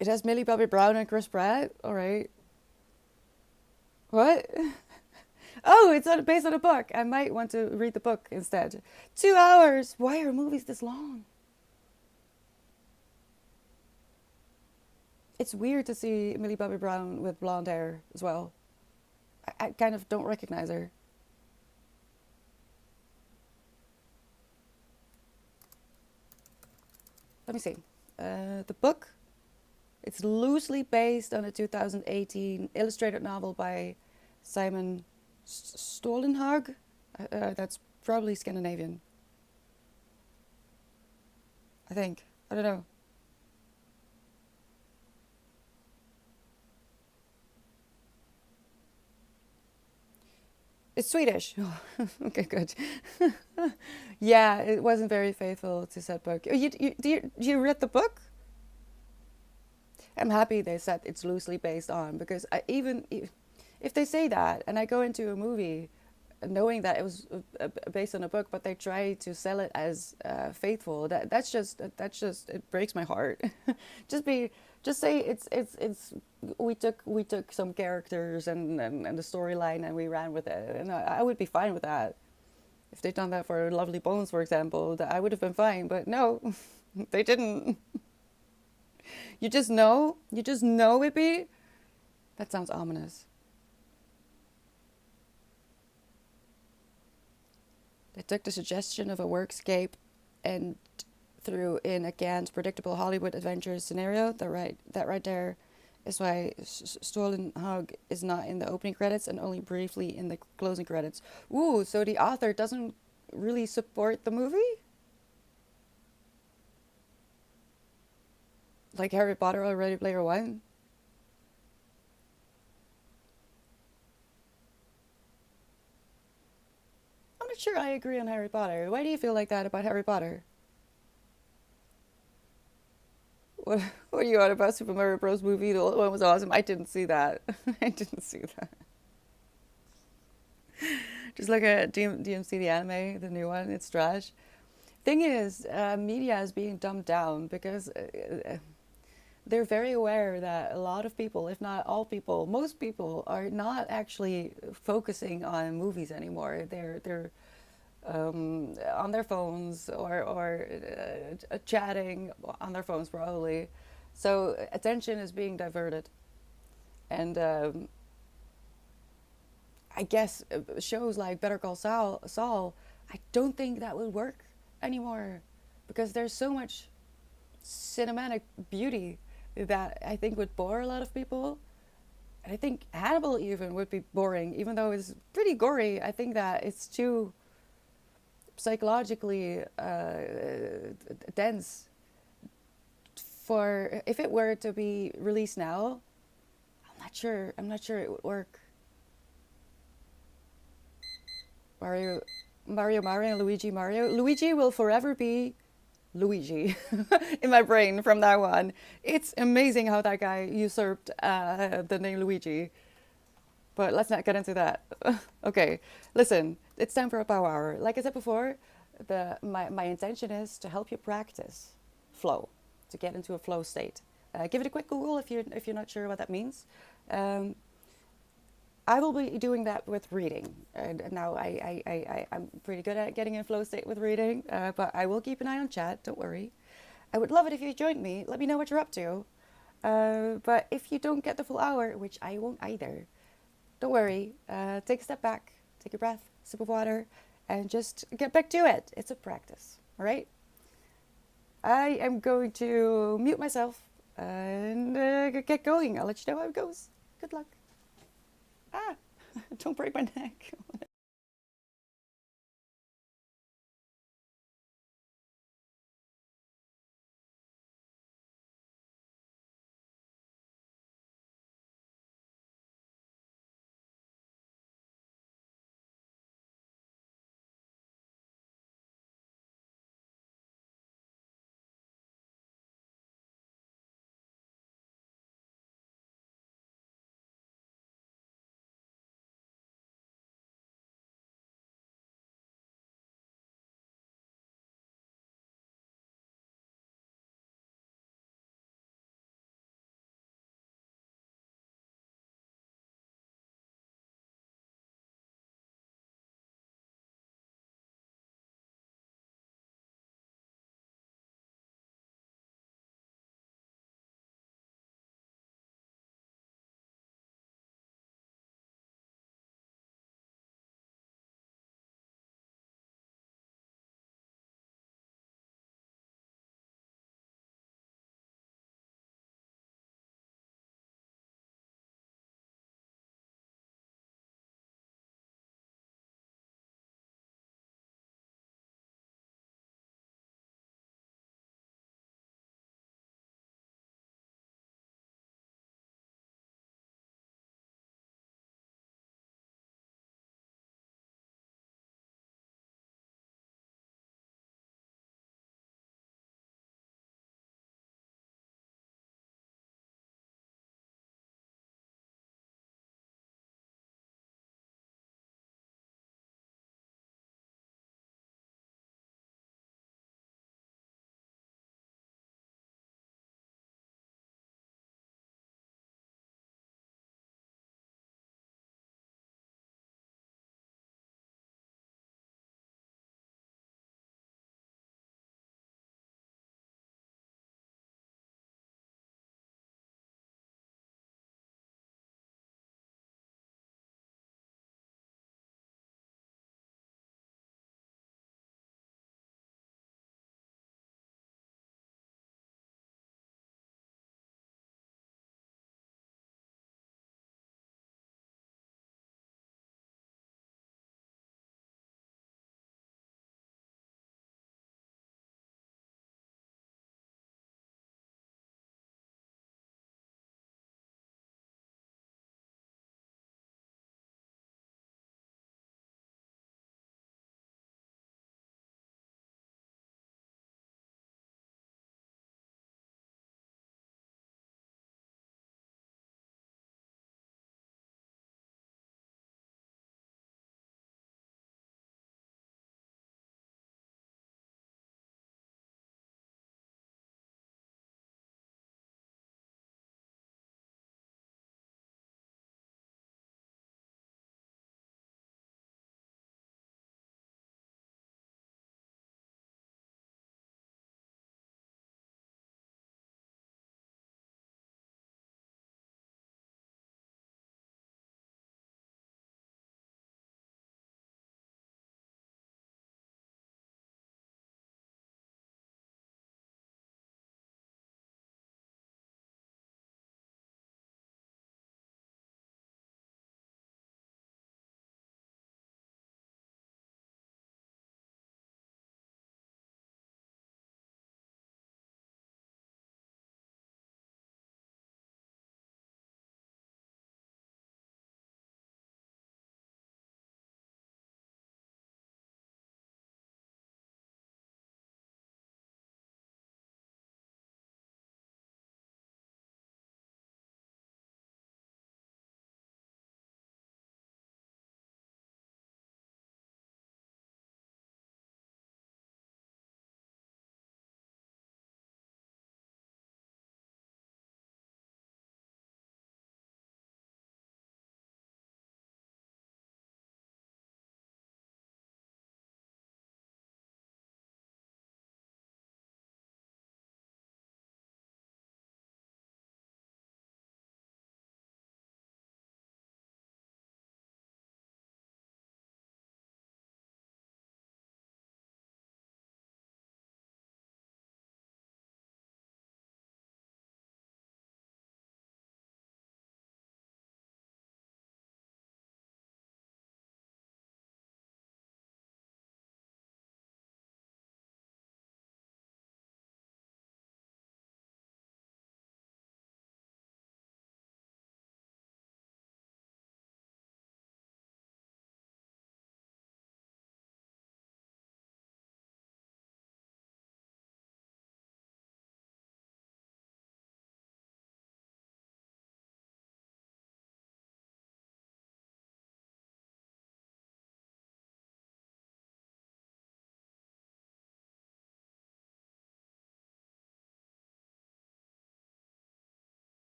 it has Millie Bobby Brown and Chris Pratt. All right. What? Oh, based on a book. I might want to read the book instead. 2 hours. Why are movies this long? It's weird to see Millie Bobby Brown with blonde hair as well. I kind of don't recognize her. Let me see. The book. It's loosely based on a 2018 illustrated novel by Simon Stolenhag. That's probably Scandinavian. I think. I don't know. It's Swedish. Okay, good. Yeah, it wasn't very faithful to said book. You read the book? I'm happy they said it's loosely based on because even if they say that and I go into a movie knowing that it was based on a book, but they try to sell it as faithful, that's just it breaks my heart. just be just say it's we took some characters and the storyline and we ran with it, and I would be fine with that. If they'd done that for Lovely Bones, for example, that I would have been fine. But no, they didn't. You just know it be. That sounds ominous. They took the suggestion of a workscape and threw in a Gant's predictable Hollywood adventure scenario. That right there is why Stolen Hug is not in the opening credits and only briefly in the closing credits. Ooh, so the author doesn't really support the movie? Like Harry Potter or Ready Player One? I'm not sure I agree on Harry Potter. Why do you feel like that about Harry Potter? What, what are you on about Super Mario Bros. Movie? The old one was awesome. I didn't see that. I didn't see that. Just like a DMC the anime, the new one, it's trash. Thing is, media is being dumbed down because they're very aware that a lot of people, if not all people, most people are not actually focusing on movies anymore. They're on their phones or chatting on their phones probably. So attention is being diverted, and I guess shows like Better Call Saul, I don't think that would work anymore because there's so much cinematic beauty that I think would bore a lot of people. And I think Hannibal even would be boring, even though it's pretty gory. I think that it's too psychologically dense for if it were to be released now. I'm not sure. I'm not sure it would work. Mario, Mario, Luigi, Mario. Luigi will forever be Luigi in my brain from now on. It's amazing how that guy usurped the name Luigi. But let's not get into that. Okay, listen, it's time for a power hour. Like I said before, my intention is to help you practice flow, to get into a flow state. Give it a quick Google if you're not sure what that means. Um, I will be doing that with reading. And now I'm pretty good at getting in flow state with reading, but I will keep an eye on chat, don't worry. I would love it if you joined me. Let me know what you're up to. But if you don't get the full hour, which I won't either, don't worry. Take a step back, take a breath, sip of water, and just get back to it. It's a practice, all right? I am going to mute myself and get going. I'll let you know how it goes. Good luck. Ah, don't break my neck.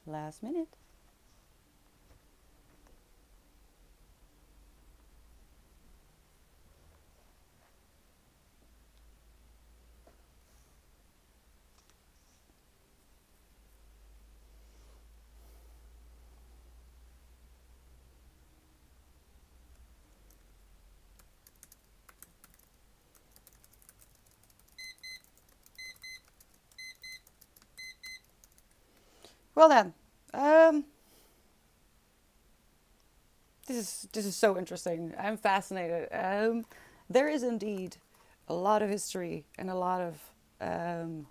Last minute. Well then, um, this is so interesting. I'm fascinated. There is indeed a lot of history and a lot of um,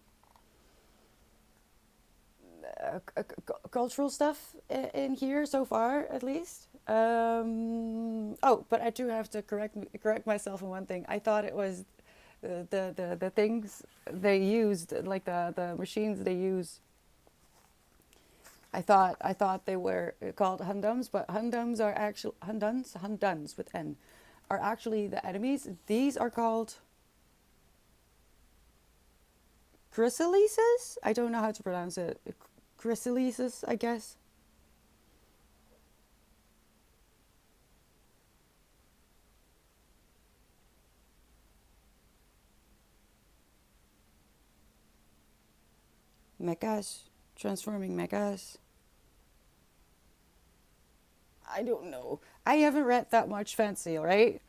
cultural stuff in here so far, at least. Oh, but I do have to correct myself on one thing. I thought it was the things they used, like the machines they use. I thought they were called Hundums, but Hundums are actual Hunduns with N, are actually the enemies. These are called chrysalises. I don't know how to pronounce it. Chrysalises, I guess. Mechas, transforming mechas. I don't know. I haven't read that much fancy, all right?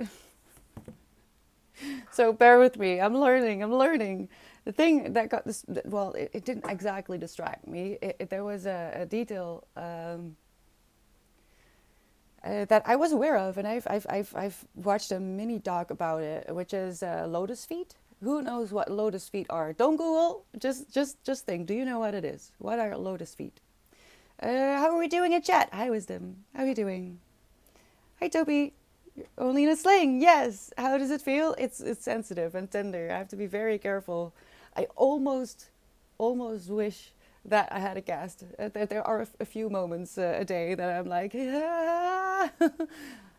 So bear with me. I'm learning. I'm learning. The thing that got this, well, it didn't exactly distract me. There was a detail that I was aware of, and I've watched a mini doc about it, which is lotus feet. Who knows what lotus feet are? Don't Google. Just think. Do you know what it is? What are lotus feet? How are we doing in chat? Hi, Wisdom. How are you doing? Hi, Toby. You're only in a sling. Yes. How does it feel? It's sensitive and tender. I have to be very careful. I almost wish that I had a cast. There are a few moments a day that I'm like, ah.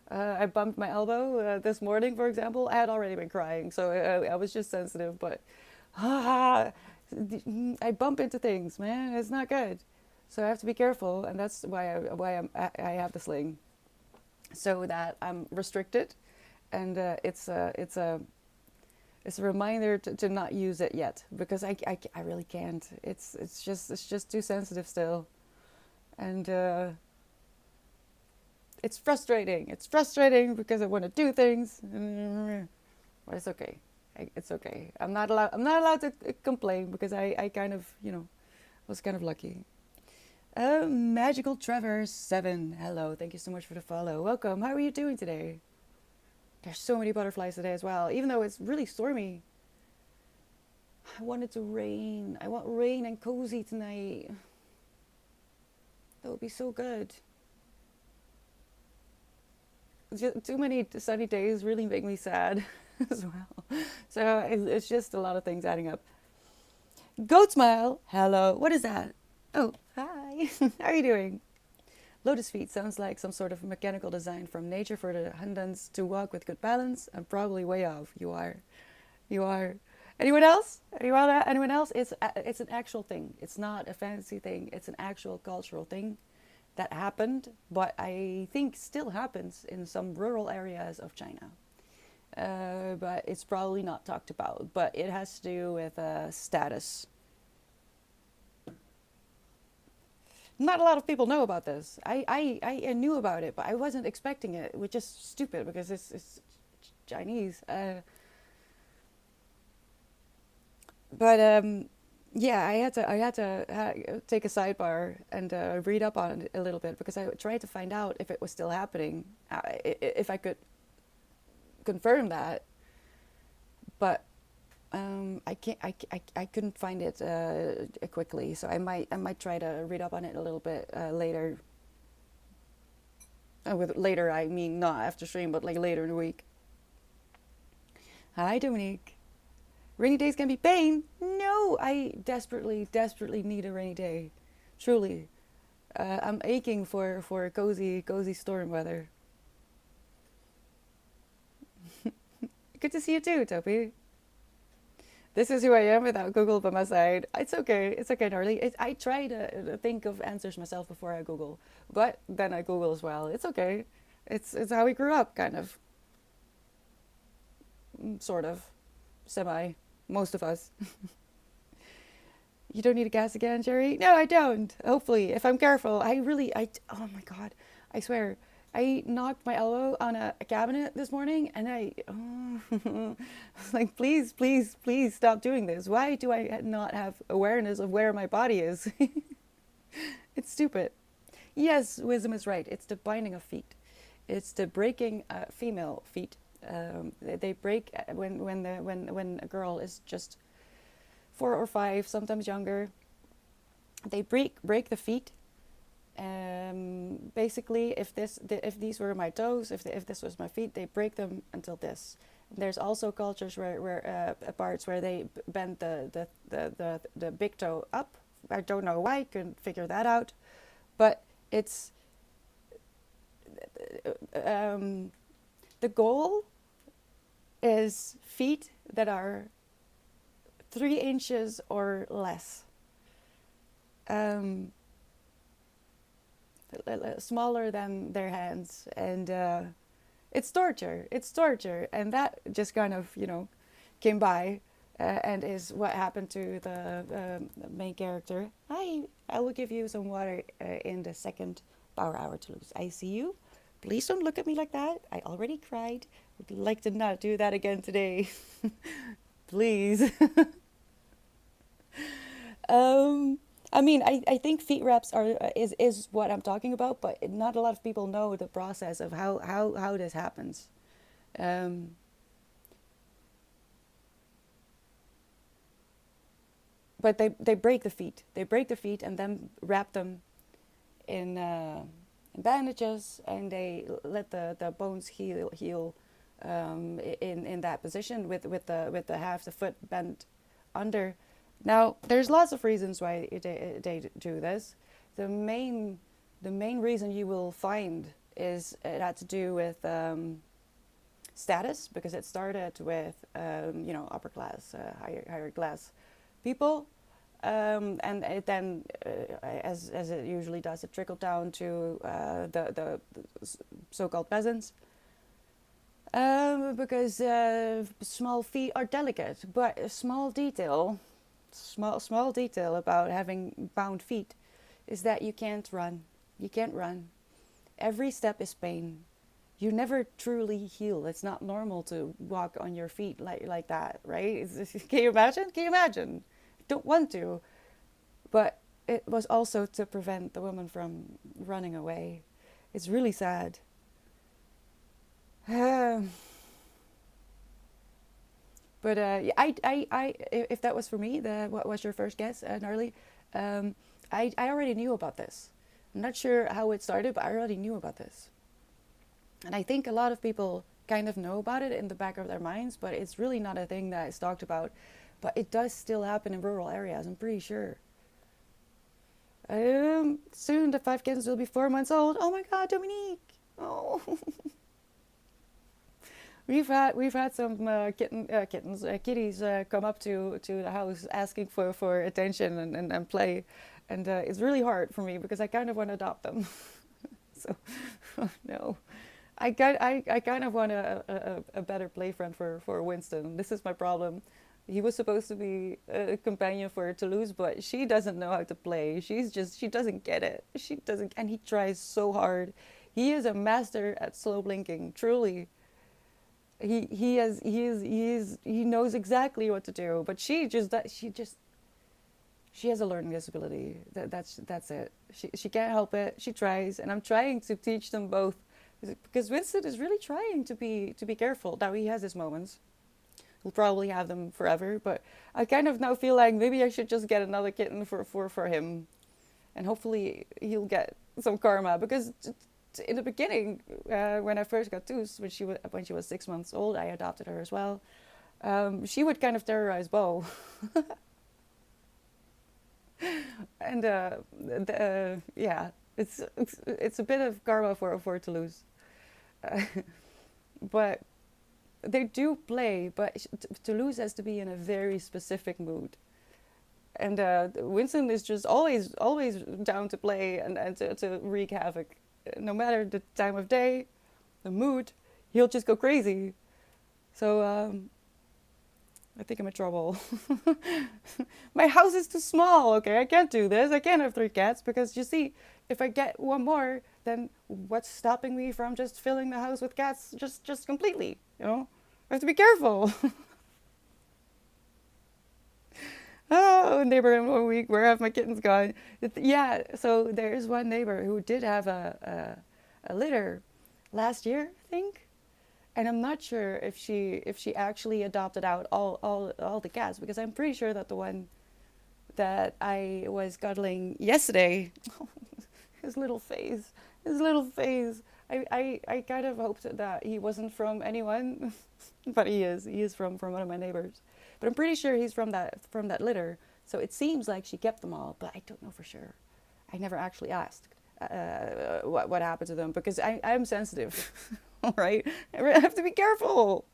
I bumped my elbow this morning, for example. I had already been crying, so I was just sensitive. But ah, I bump into things, man. It's not good. So I have to be careful, and that's why I have the sling, so that I'm restricted, and it's a reminder to not use it yet, because I really can't. It's just too sensitive still, and it's frustrating. It's frustrating because I want to do things, but it's okay. It's okay. I'm not allowed to complain, because I kind of was kind of lucky. Magical Trevor 7. Hello, thank you so much for the follow. Welcome. How are you doing today? There's so many butterflies today as well, even though it's really stormy. I want it to rain. I want rain and cozy tonight. That would be so good. Too many sunny days really make me sad as well. So it's just a lot of things adding up. Goat Smile. Hello. What is that? Oh, hi. How are you doing? Lotus feet sounds like some sort of mechanical design from nature for the Handans to walk with good balance. I'm probably way off. You are. You are. Anyone else? Anyone else? It's an actual thing. It's not a fancy thing. It's an actual cultural thing that happened, but I think still happens in some rural areas of China. But it's probably not talked about. But it has to do with status. Not a lot of people know about this. I knew about it, but I wasn't expecting it, which is stupid because it's Chinese. But yeah, I had to take a sidebar and read up on it a little bit, because I tried to find out if it was still happening, if I could confirm that. But I can't. I couldn't find it quickly, so I might try to read up on it a little bit later. With later, I mean not after stream, but like later in the week. Hi, Dominique. Rainy days can be pain. No, I desperately need a rainy day. Truly, I'm aching for cozy storm weather. Good to see you too, Toby. This is who I am without Google by my side. It's okay. It's okay, Darlie. I try to think of answers myself before I Google, but then I Google as well. It's okay. It's how we grew up, kind of, sort of, semi. Most of us. You don't need a gas again, Jerry? No, I don't. Hopefully, if I'm careful. Oh my God. I swear. I knocked my elbow on a cabinet this morning and I was like, please, please, please stop doing this. Why do I not have awareness of where my body is? It's stupid. Yes, wisdom is right. It's the binding of feet. It's the breaking female feet. They break when a girl is just 4 or 5, sometimes younger. They break the feet. Basically, if these were my toes, if this was my feet, they break them until this. There's also cultures where parts where they bend the big toe up. I don't know why. Couldn't figure that out, but it's the goal is feet that are 3 inches or less. Smaller than their hands, and it's torture. It's torture, and that just kind of came by, and is what happened to the main character. I will give you some water in the second power hour, Toulouse. I see you. Please don't look at me like that. I already cried. Would like to not do that again today. Please. I mean, I think feet wraps is what I'm talking about, but not a lot of people know the process of how this happens. Um, but they break the feet. They break the feet and then wrap them in bandages, and they let the bones heal in that position with the half the foot bent under. Now, there's lots of reasons why they do this. The main reason you will find is it had to do with status, because it started with upper class, higher class people, and it then, as it usually does, it trickled down to the so-called peasants. Because small feet are delicate, but a small detail about having bound feet is that you can't run. You can't run. Every step is pain. You never truly heal. It's not normal to walk on your feet like that, right? Can you imagine? Can you imagine? Don't want to. But it was also to prevent the woman from running away. It's really sad. But if that was for me, what was your first guess, Gnarly? I already knew about this. I'm not sure how it started, but I already knew about this. And I think a lot of people kind of know about it in the back of their minds, but it's really not a thing that is talked about. But it does still happen in rural areas, I'm pretty sure. Soon the 5 kittens will be 4 months old. Oh my God, Dominique! Oh. We've had some kitties come up to the house asking for attention and play, and it's really hard for me because I kind of want to adopt them. So, no, I kind of want a better play friend for Winston. This is my problem. He was supposed to be a companion for Toulouse, but she doesn't know how to play. She doesn't get it. She doesn't, and he tries so hard. He is a master at slow blinking, truly. He knows exactly what to do, but she has a learning disability. That's it. She can't help it. She tries, and I'm trying to teach them both, because Winston is really trying to be careful. Now he has his moments. He'll probably have them forever, but I kind of now feel like maybe I should just get another kitten for him, and hopefully he'll get some karma, because in the beginning, when I first got Toos, when she was 6 months old, I adopted her as well. She would kind of terrorize Bo, and yeah, it's a bit of karma for Toulouse, but they do play, but Toulouse has to be in a very specific mood. And Winston is just always down to play and to wreak havoc. No matter the time of day, the mood, he'll just go crazy. So I think I'm in trouble. My house is too small, okay? I can't do this. I can't have three cats because you see, if I get one more, then what's stopping me from just filling the house with cats just completely, you know? I have to be careful. Oh, neighbor in 1 week, where have my kittens gone? Yeah, so there's one neighbor who did have a litter last year, I think. And I'm not sure if she actually adopted out all the cats because I'm pretty sure that the one that I was cuddling yesterday, his little face, his little face. I kind of hoped that he wasn't from anyone, but he is. He is from one of my neighbors. But I'm pretty sure he's from that litter. So it seems like she kept them all, but I don't know for sure. I never actually asked what happened to them because I'm sensitive. All right, I have to be careful.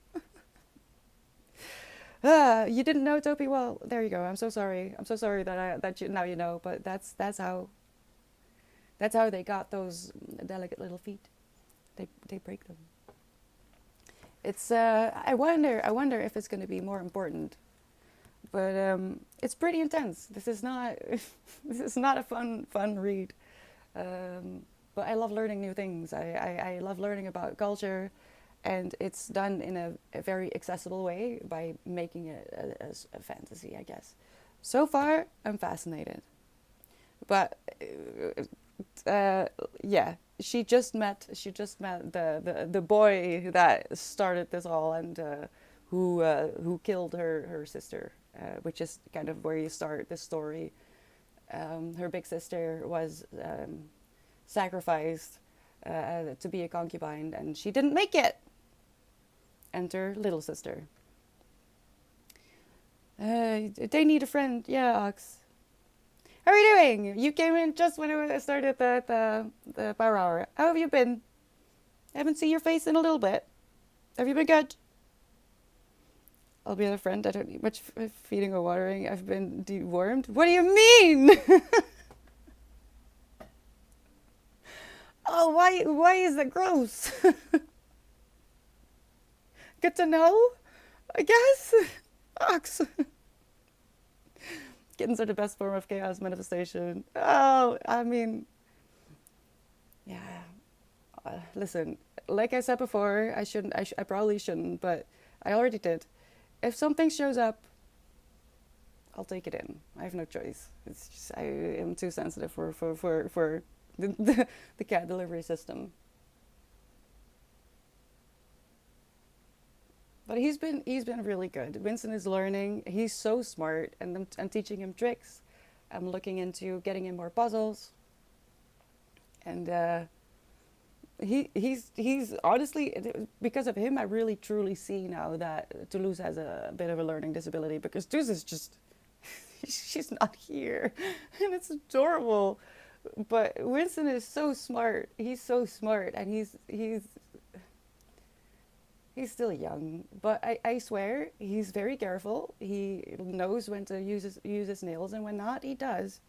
You didn't know, Topi? Well, there you go. I'm so sorry. I'm so sorry that you now you know. But that's how they got those delicate little feet. They break them. It's I wonder if it's going to be more important, but it's pretty intense. This is not this is not a fun read, but I love learning new things. I love learning about culture, and it's done in a very accessible way by making it a fantasy, I guess. So far, I'm fascinated, but yeah, she just met the boy that started this all and who killed her sister, which is kind of where you start the story. Her big sister was sacrificed to be a concubine, and she didn't make it. Enter little sister. They need a friend. Yeah, Ox. How are you doing? You came in just when I started the power hour. How have you been? I haven't seen your face in a little bit. Have you been good? I'll be a friend. I don't need much feeding or watering. I've been dewormed. What do you mean? Oh, why is that gross? Good to know, I guess. Ox. Kittens are the best form of chaos manifestation. Oh, I mean, yeah. Listen, like I said before, I shouldn't. I probably shouldn't, but I already did. If something shows up, I'll take it in. I have no choice. It's just, I am too sensitive for the cat delivery system. But he's been really good. Winston is learning. He's so smart, and I'm teaching him tricks. I'm looking into getting him more puzzles, and he's honestly, because of him, I really truly see now that Toulouse has a bit of a learning disability because Toulouse is just she's not here, and it's adorable. But Winston is so smart. He's so smart, and he's still young, but I swear he's very careful. He knows when to use his nails and when not. He does,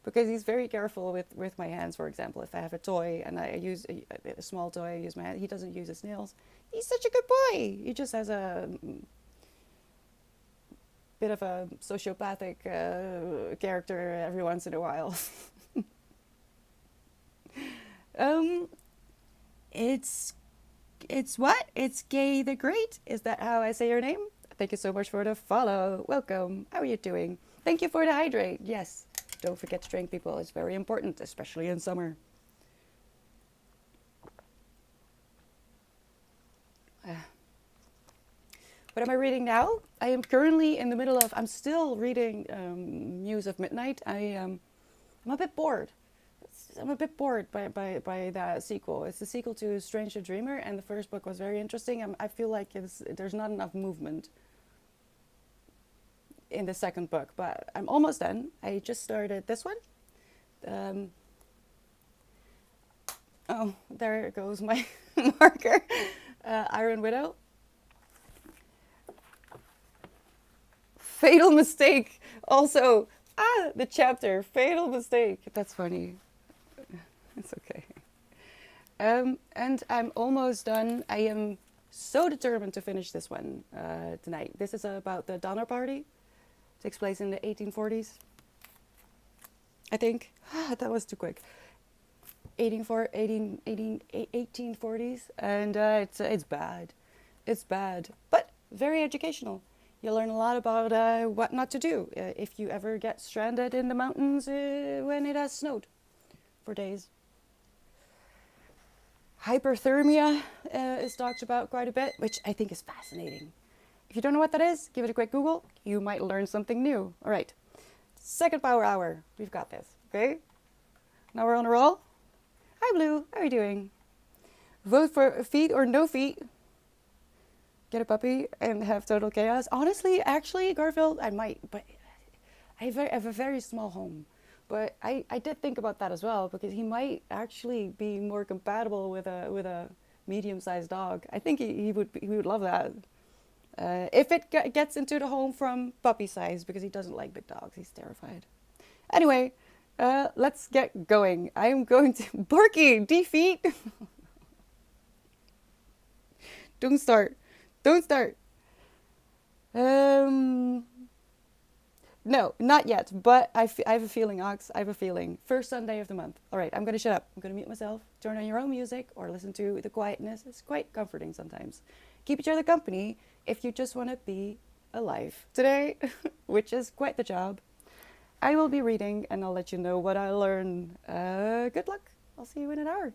because he's very careful with my hands. For example, if I have a toy and I use a small toy, I use my hand. He doesn't use his nails. He's such a good boy. He just has a bit of a sociopathic character every once in a while. um, it's It's what? It's Gay the Great? Is that how I say your name? Thank you so much for the follow. Welcome. How are you doing? Thank you for the hydrate. Yes. Don't forget to drink, people. It's very important, especially in summer. What am I reading now? I am currently in the middle of... I'm still reading Muse of Midnight. I'm a bit bored. I'm a bit bored by that sequel. It's the sequel to Strange the Dreamer, and the first book was very interesting. I feel like there's not enough movement in the second book, but I'm almost done. I just started this one. Oh, there goes my marker. Iron Widow. Fatal mistake. Also, the chapter. Fatal mistake. That's funny. It's okay. And I'm almost done. I am so determined to finish this one tonight. This is about the Donner Party. It takes place in the 1840s, I think. That was too quick. 1840s, and it's bad. It's bad, but very educational. You learn a lot about what not to do if you ever get stranded in the mountains when it has snowed for days. Hyperthermia is talked about quite a bit, which I think is fascinating. If you don't know what that is, give it a quick Google. You might learn something new. All right, second power hour. We've got this, okay? Now we're on a roll. Hi, Blue. How are you doing? Vote for feet or no feet. Get a puppy and have total chaos. Honestly, actually, Garfield, I might, but I have a very small home. But I did think about that as well because he might actually be more compatible with a medium-sized dog. I think he would love that. If it gets into the home from puppy size because he doesn't like big dogs. He's terrified. Anyway, let's get going. I am going to Borky defeat. Don't start. Don't start. No, not yet, but I have a feeling, Ox. I have a feeling. First Sunday of the month. All right, I'm going to shut up. I'm going to mute myself, turn on your own music, or listen to the quietness. It's quite comforting sometimes. Keep each other company if you just want to be alive today, which is quite the job. I will be reading, and I'll let you know what I learn. Good luck. I'll see you in an hour.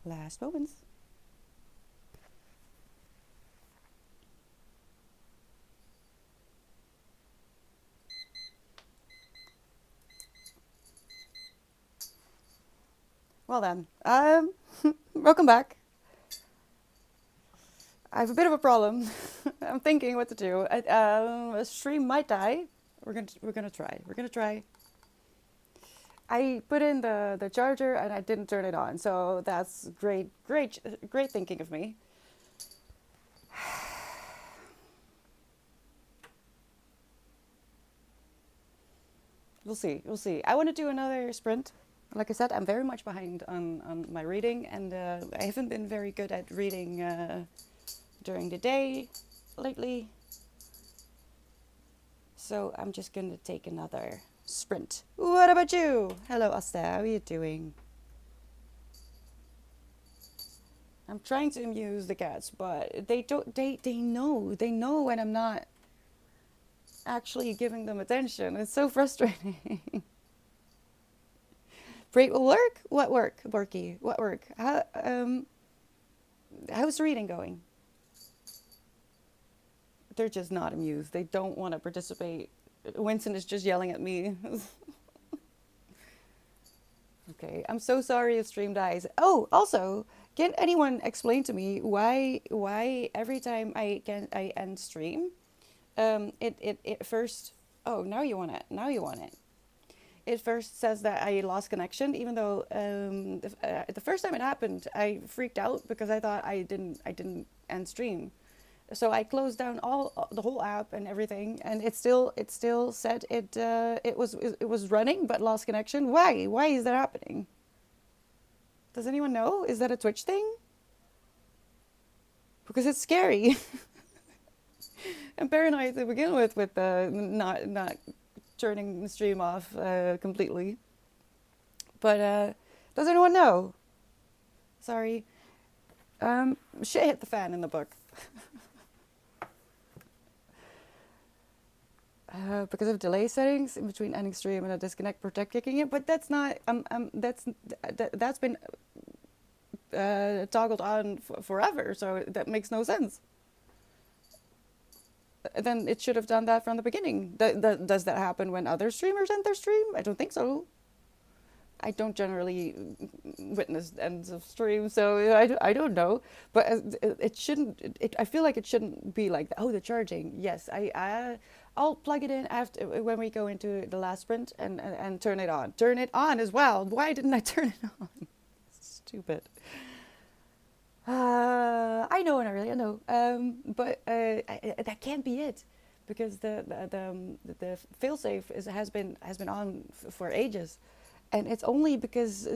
Last moments. Well then, welcome back. I have a bit of a problem. I'm thinking what to do. A stream might die. We're gonna try. We're gonna try. I put in the charger and I didn't turn it on, so that's great thinking of me. We'll see. We'll see. I want to do another sprint. Like I said, I'm very much behind on my reading, and I haven't been very good at reading during the day lately. So I'm just going to take another sprint. What about you? Hello, Asta. How are you doing? I'm trying to amuse the cats, but they don't. They know. They know when I'm not actually giving them attention. It's so frustrating. Break will work? What work, Borky? What work? How's the reading going? They're just not amused. They don't want to participate. Winston is just yelling at me. Okay, I'm so sorry if stream dies. Oh, also, can anyone explain to me why every time I end stream, it first. Oh, now you want it. Now you want it. It first says that I lost connection, even though the first time it happened, I freaked out because I thought I didn't end stream. So I closed down all the whole app and everything, and it still said it was running but lost connection. Why is that happening? Does anyone know? Is that a Twitch thing? Because it's scary. I'm paranoid to begin with not turning the stream off completely. But does anyone know? Sorry. Shit hit the fan in the book. Because of delay settings in between ending stream and a disconnect protect kicking it, but that's not that's been toggled on forever, so that makes no sense. Then it should have done that from the beginning. Does that happen when other streamers end their stream? I don't think so. I don't generally witness ends of stream, so I don't know. But it shouldn't. I feel like it shouldn't be like that. Oh, the charging. Yes, I'll plug it in after when we go into the last sprint and turn it on. Turn it on as well. Why didn't I turn it on? Stupid. I know, and I really know. But that can't be it, because the failsafe has been on for ages. And it's only because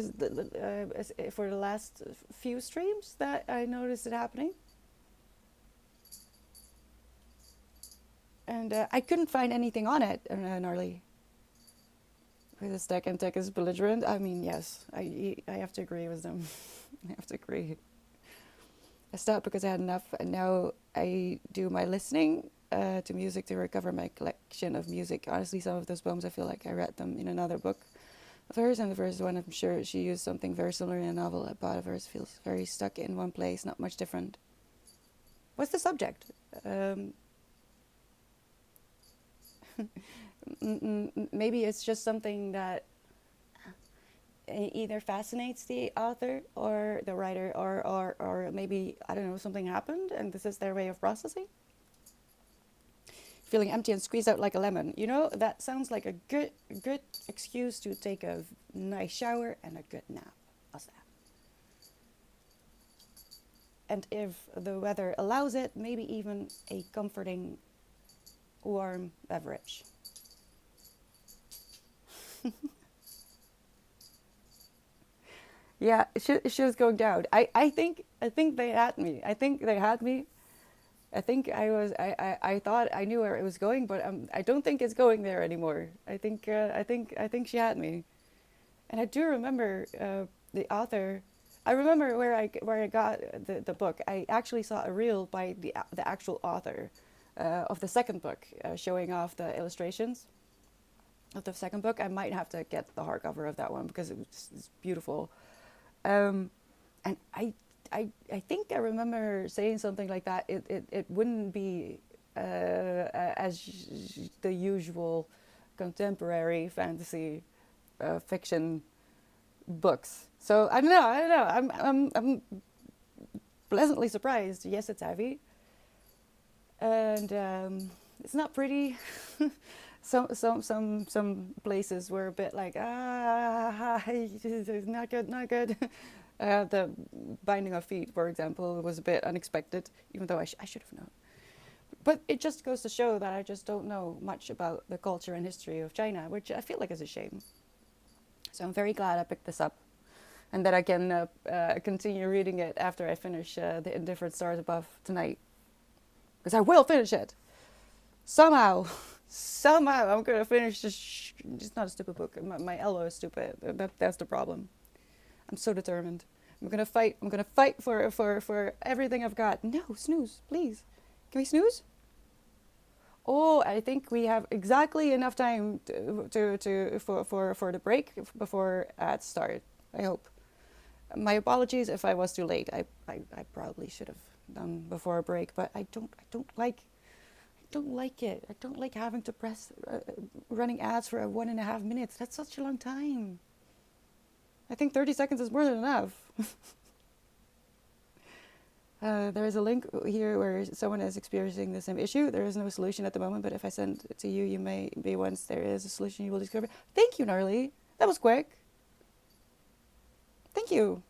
for the last few streams that I noticed it happening. And I couldn't find anything on it, Gnarly. With the stack and tech is belligerent. I mean, yes, I have to agree with them. I have to agree. I stopped because I had enough, and now I do my listening to music to recover my collection of music. Honestly, some of those poems, I feel like I read them in another book of hers, and the first one, I'm sure she used something very similar in a novel. A part of hers feels very stuck in one place, not much different. What's the subject? Maybe it's just something that either fascinates the author or the writer, or maybe, I don't know, something happened and this is their way of processing. Feeling empty and squeezed out like a lemon. You know, that sounds like a good excuse to take a nice shower and a good nap. How's that? And if the weather allows it, maybe even a comforting, warm beverage. Yeah, she was going down. I think they had me. I think they had me. I think I thought I knew where it was going, but I don't think it's going there anymore. I think she had me, and I do remember the author. I remember where I got the book. I actually saw a reel by the actual author of the second book, showing off the illustrations of the second book. I might have to get the hardcover of that one because it's beautiful. And I think I remember saying something like that. It wouldn't be as the usual contemporary fantasy fiction books. So I don't know. I don't know. I'm pleasantly surprised. Yes, it's heavy, and it's not pretty. Some places were a bit like not good, not good. The binding of feet, for example, was a bit unexpected, even though I should have known. But it just goes to show that I just don't know much about the culture and history of China, which I feel like is a shame. So I'm very glad I picked this up, and that I can continue reading it after I finish The Indifferent Stars Above tonight, because I will finish it somehow. Somehow I'm gonna finish this. It's not a stupid book. My elbow is stupid. That's the problem. I'm so determined. I'm gonna fight. I'm gonna fight for everything I've got. No, snooze, please. Can we snooze? Oh, I think we have exactly enough time for the break before ads start. I hope. My apologies if I was too late. I probably should have done before a break, but I don't like it. I don't like having to press running ads for 1.5 minutes. That's such a long time. I think 30 seconds is more than enough. There is a link here where someone is experiencing the same issue. There is no solution at the moment, but if I send it to you, you may be once there is a solution, you will discover. Thank you, Gnarly. That was quick. Thank you.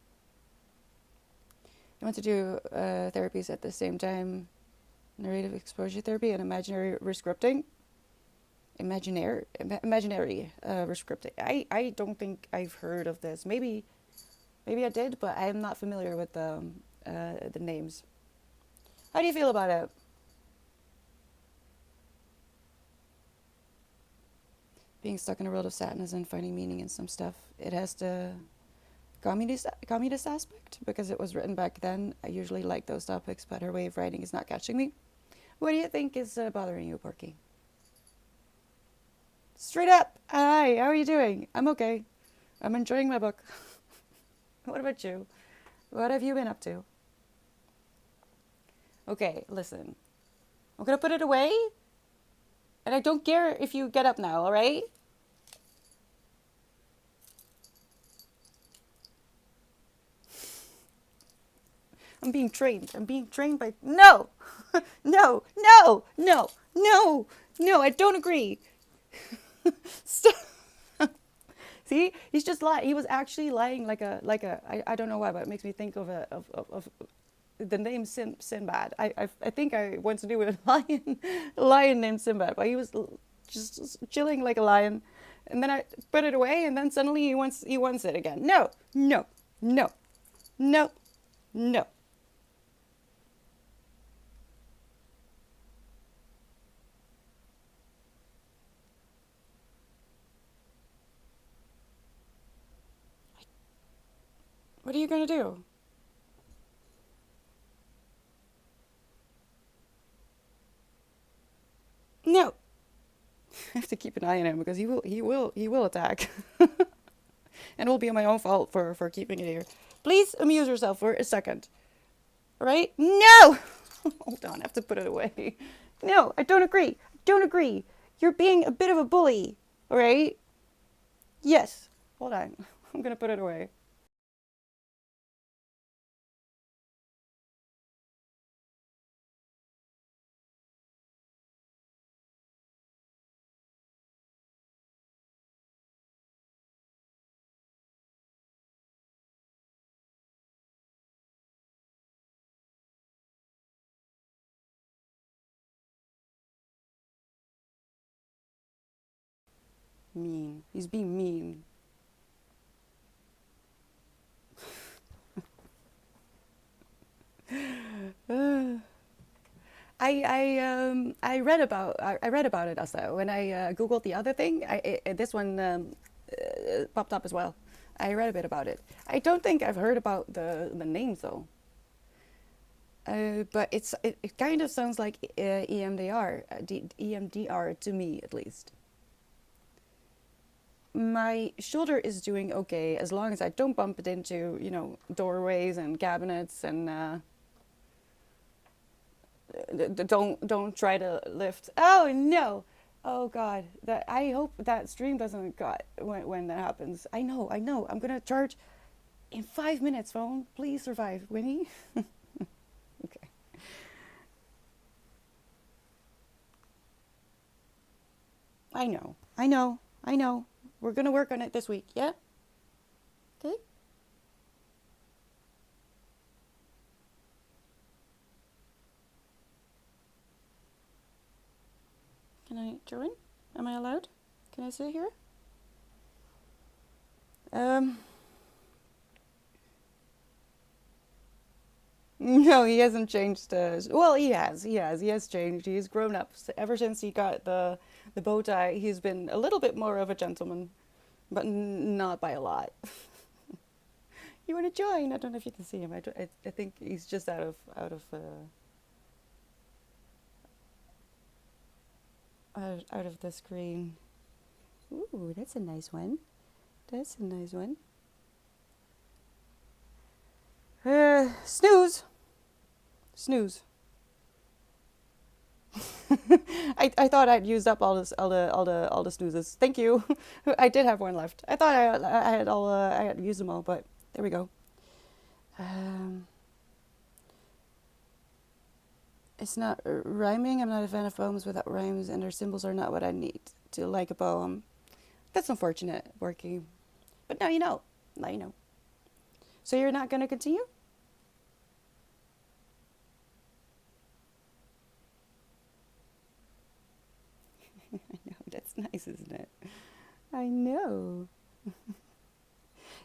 You want to do therapies at the same time? Narrative exposure therapy and imaginary rescripting? Imaginary rescripting. I don't think I've heard of this. Maybe I did, but I'm not familiar with the names. How do you feel about it? Being stuck in a world of sadness and finding meaning in some stuff. It has the communist aspect because it was written back then. I usually like those topics, but her way of writing is not catching me. What do you think is bothering you, Porky? Straight up. Hi, how are you doing? I'm okay. I'm enjoying my book. What about you? What have you been up to? Okay, listen. I'm gonna put it away. And I don't care if you get up now, alright? I'm being trained. I'm being trained by... No! No! No! No! No! No, I don't agree. Stop. See, he's just lying. He was actually lying like a. I don't know why, but it makes me think of the name Sinbad. I think I want to do with a lion named Sinbad, but he was just chilling like a lion, and then I put it away, and then suddenly he wants it again. No, no, no, no, no. What are you gonna do? No. I have to keep an eye on him because he will attack. And it will be my own fault for keeping it here. Please amuse yourself for a second. All right? No! Hold on, I have to put it away. No, I don't agree. I don't agree. You're being a bit of a bully. All right? Yes. Hold on. I'm going to put it away. Mean. He's being mean. I read about it also when I googled the other thing. This one popped up as well. I read a bit about it. I don't think I've heard about the names though. But it kind of sounds like EMDR, EMDR to me at least. my shoulder is doing okay as long as I don't bump it into, doorways and cabinets and don't try to lift. Oh no. Oh God, that I hope that stream doesn't cut when that happens. I know. I'm gonna charge in 5 minutes. Phone, please survive, Winnie. Okay. I know. We're gonna work on it this week. Yeah. Okay. Can I join? Am I allowed? Can I sit here? Um. No, he hasn't changed. Well, he has. He has changed. He's grown up ever since he got the bow tie. He's been a little bit more of a gentleman, but not by a lot. You want to join? I don't know if you can see him. I think he's just out of the screen. Ooh, that's a nice one. That's a nice one. Snooze. Snooze. I thought I'd used up all the snoozes. Thank you. I did have one left. I thought I had used them all, but there we go. Um, it's not rhyming. I'm not a fan of poems without rhymes, and their symbols are not what I need to like a poem. That's unfortunate, Worky. But now you know. Now you know. So you're not gonna continue? I know, that's nice, isn't it? I know.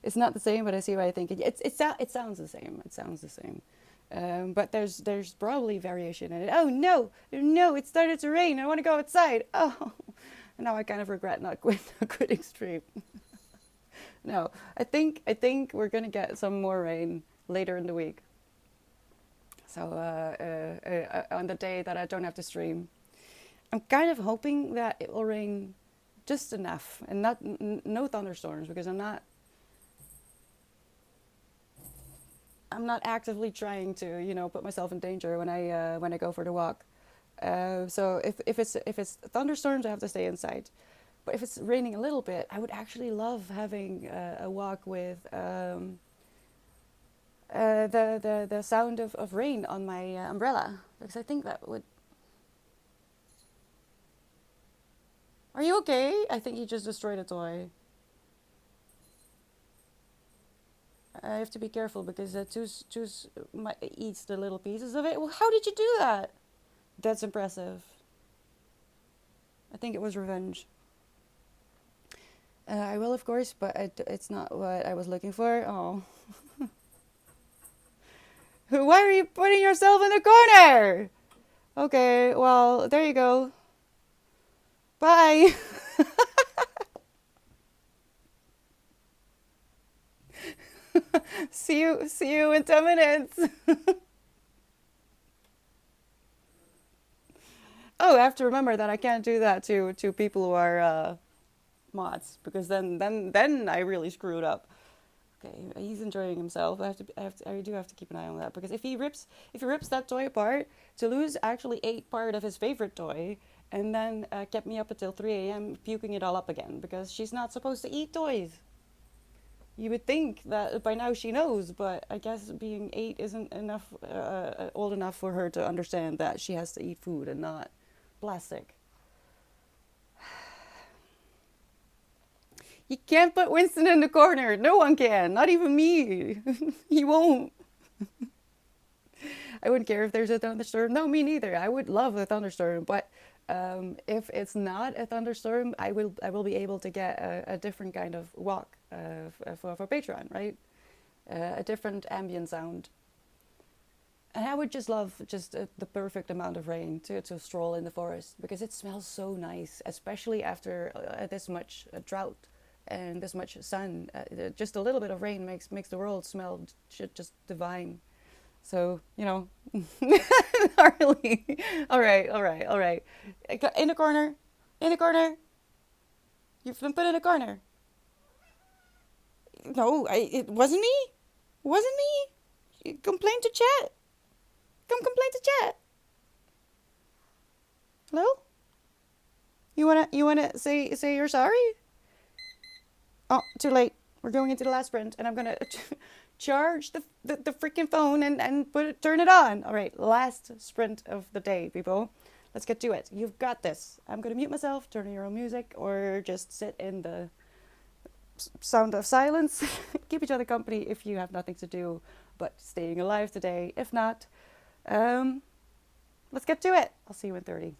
It's not the same, but I see why I think it sounds the same. It sounds the same. But there's probably variation in it. Oh no, no! It started to rain. I want to go outside. Oh, now I kind of regret not quitting stream. No, I think we're gonna get some more rain later in the week. So on the day that I don't have to stream, I'm kind of hoping that it will rain just enough and not no thunderstorms because I'm not actively trying to put myself in danger when I go for the walk. So if it's thunderstorms, I have to stay inside. But if it's raining a little bit, I would actually love having a walk with the sound of rain on my umbrella because I think that would. Are you okay? I think you just destroyed a toy. I have to be careful because Too's eats the little pieces of it. Well, how did you do that? That's impressive. I think it was revenge. I will, of course, but it's not what I was looking for. Oh. Why are you putting yourself in the corner? Okay, well, there you go. Bye. See you in 10 minutes. Oh, I have to remember that I can't do that to people who are mods because then I really screwed up. Okay, he's enjoying himself. I do have to keep an eye on that because if he rips that toy apart, Toulouse actually ate part of his favorite toy and then kept me up until 3 a.m. puking it all up again because she's not supposed to eat toys. You would think that by now she knows, but I guess being 8 isn't enough old enough for her to understand that she has to eat food and not plastic. You can't put Winston in the corner. No one can. Not even me. He won't. I wouldn't care if there's a thunderstorm. No, me neither. I would love a thunderstorm, but if it's not a thunderstorm, I will be able to get a different kind of walk for Patreon, right? A different ambient sound. And I would just love the perfect amount of rain to stroll in the forest because it smells so nice, especially after this much drought and this much sun. Just a little bit of rain makes the world smell just divine. So, gnarly. All right. In the corner. You've been put in a corner. No, it wasn't me. It wasn't me. Complain to chat. Come complain to chat. Hello? You wanna say you're sorry? Oh, too late. We're going into the last sprint, and I'm gonna charge the freaking phone and turn it on. All right, last sprint of the day, people. Let's get to it. You've got this. I'm gonna mute myself, turn on your own music, or just sit in the sound of silence. Keep each other company if you have nothing to do but staying alive today. If not, um, let's get to it. I'll see you in 30.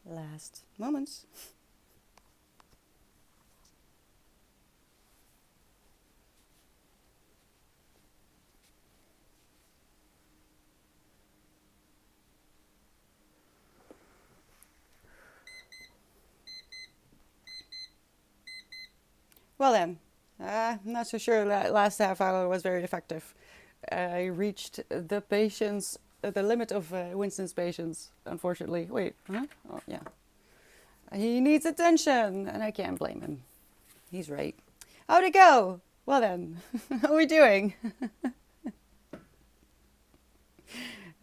Last moments. Well then, I'm not so sure that last half hour was very effective. I reached the limit of Winston's patience, unfortunately. Wait, huh? Oh, yeah. He needs attention, and I can't blame him. He's right. How'd it go? Well then, how are we doing?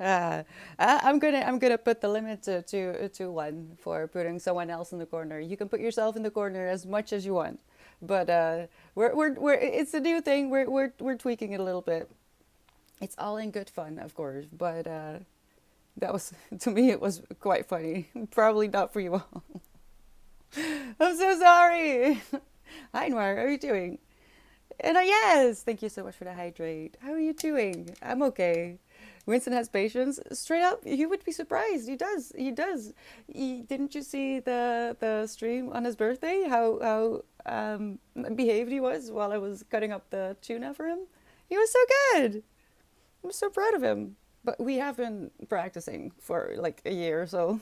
I'm gonna put the limit to one for putting someone else in the corner. You can put yourself in the corner as much as you want, but we're it's a new thing. We're tweaking it a little bit. It's all in good fun, of course, but that was to me it was quite funny. Probably not for you all. I'm so sorry. Hi Noir, how are you doing? And yes, thank you so much for the hydrate. How are you doing? I'm okay. Winston has patience. Straight up, you would be surprised. He does. He does. Didn't you see the stream on his birthday? How behaved he was while I was cutting up the tuna for him. He was so good. I'm so proud of him. But we have been practicing for like a year or so.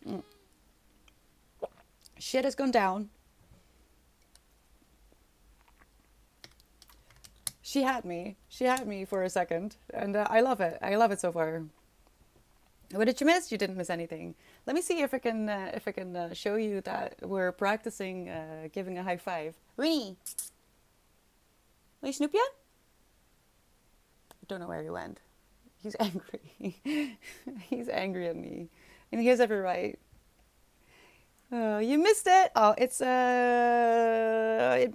Mm. Shit has gone down. She had me. She had me for a second, and I love it. I love it so far. What did you miss? You didn't miss anything. Let me see if I can show you that we're practicing giving a high five. Winnie, will you snoop yet? I don't know where he went. He's angry. He's angry at me, and he has every right. Oh, you missed it. Oh, it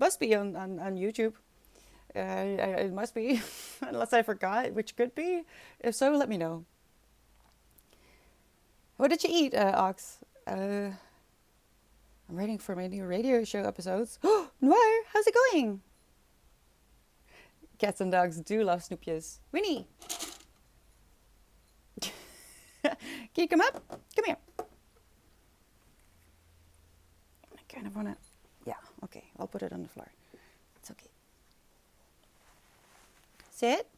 must be on YouTube. It must be, unless I forgot, which could be. If so, let me know. What did you eat, Ox? I'm waiting for my new radio show episodes. Oh, Noir, how's it going? Cats and dogs do love Snoopjes. Winnie! Can you come up? Come here. I kind of want to... Yeah, okay. I'll put it on the floor. It's okay. Sit.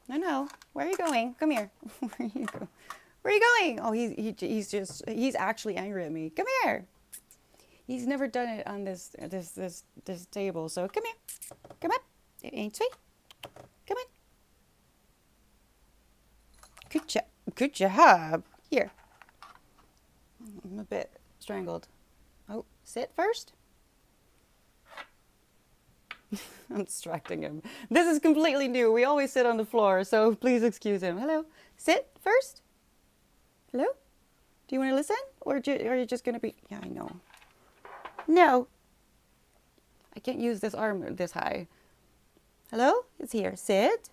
No. Where are you going? Come here. Where are you going? Where are you going? Oh, he's actually angry at me. Come here. He's never done it on this table. So come here. Come on. It ain't sweet. Come on. Good job. Good job. Here. I'm a bit strangled. Oh, sit first. I'm distracting him. This is completely new. We always sit on the floor, so please excuse him. Hello. Sit first. Hello? Do you want to listen? Or are you just going to be... Yeah, I know. No. I can't use this arm this high. Hello? It's here. Sit.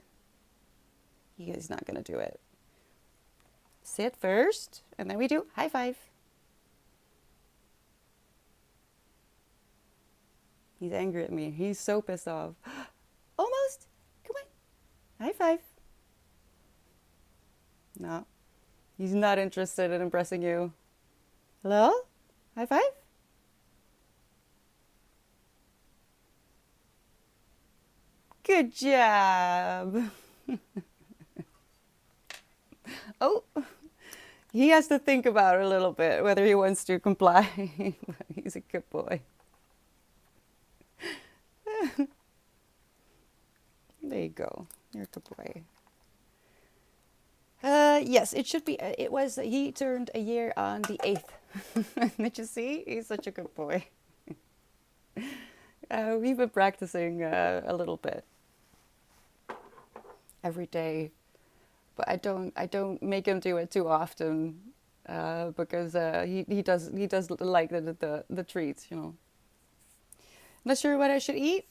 He is not going to do it. Sit first, and then we do high five. He's angry at me. He's so pissed off. Almost. Come on. High five. No. He's not interested in impressing you. Hello? High five? Good job. Oh, he has to think about it a little bit, whether he wants to comply. He's a good boy. There you go. You're a good boy. Yes, it should be. He turned a year on the 8th. Did you see? He's such a good boy. We've been practicing a little bit every day, but I don't make him do it too often because he does like the treats, you know. Not sure what I should eat.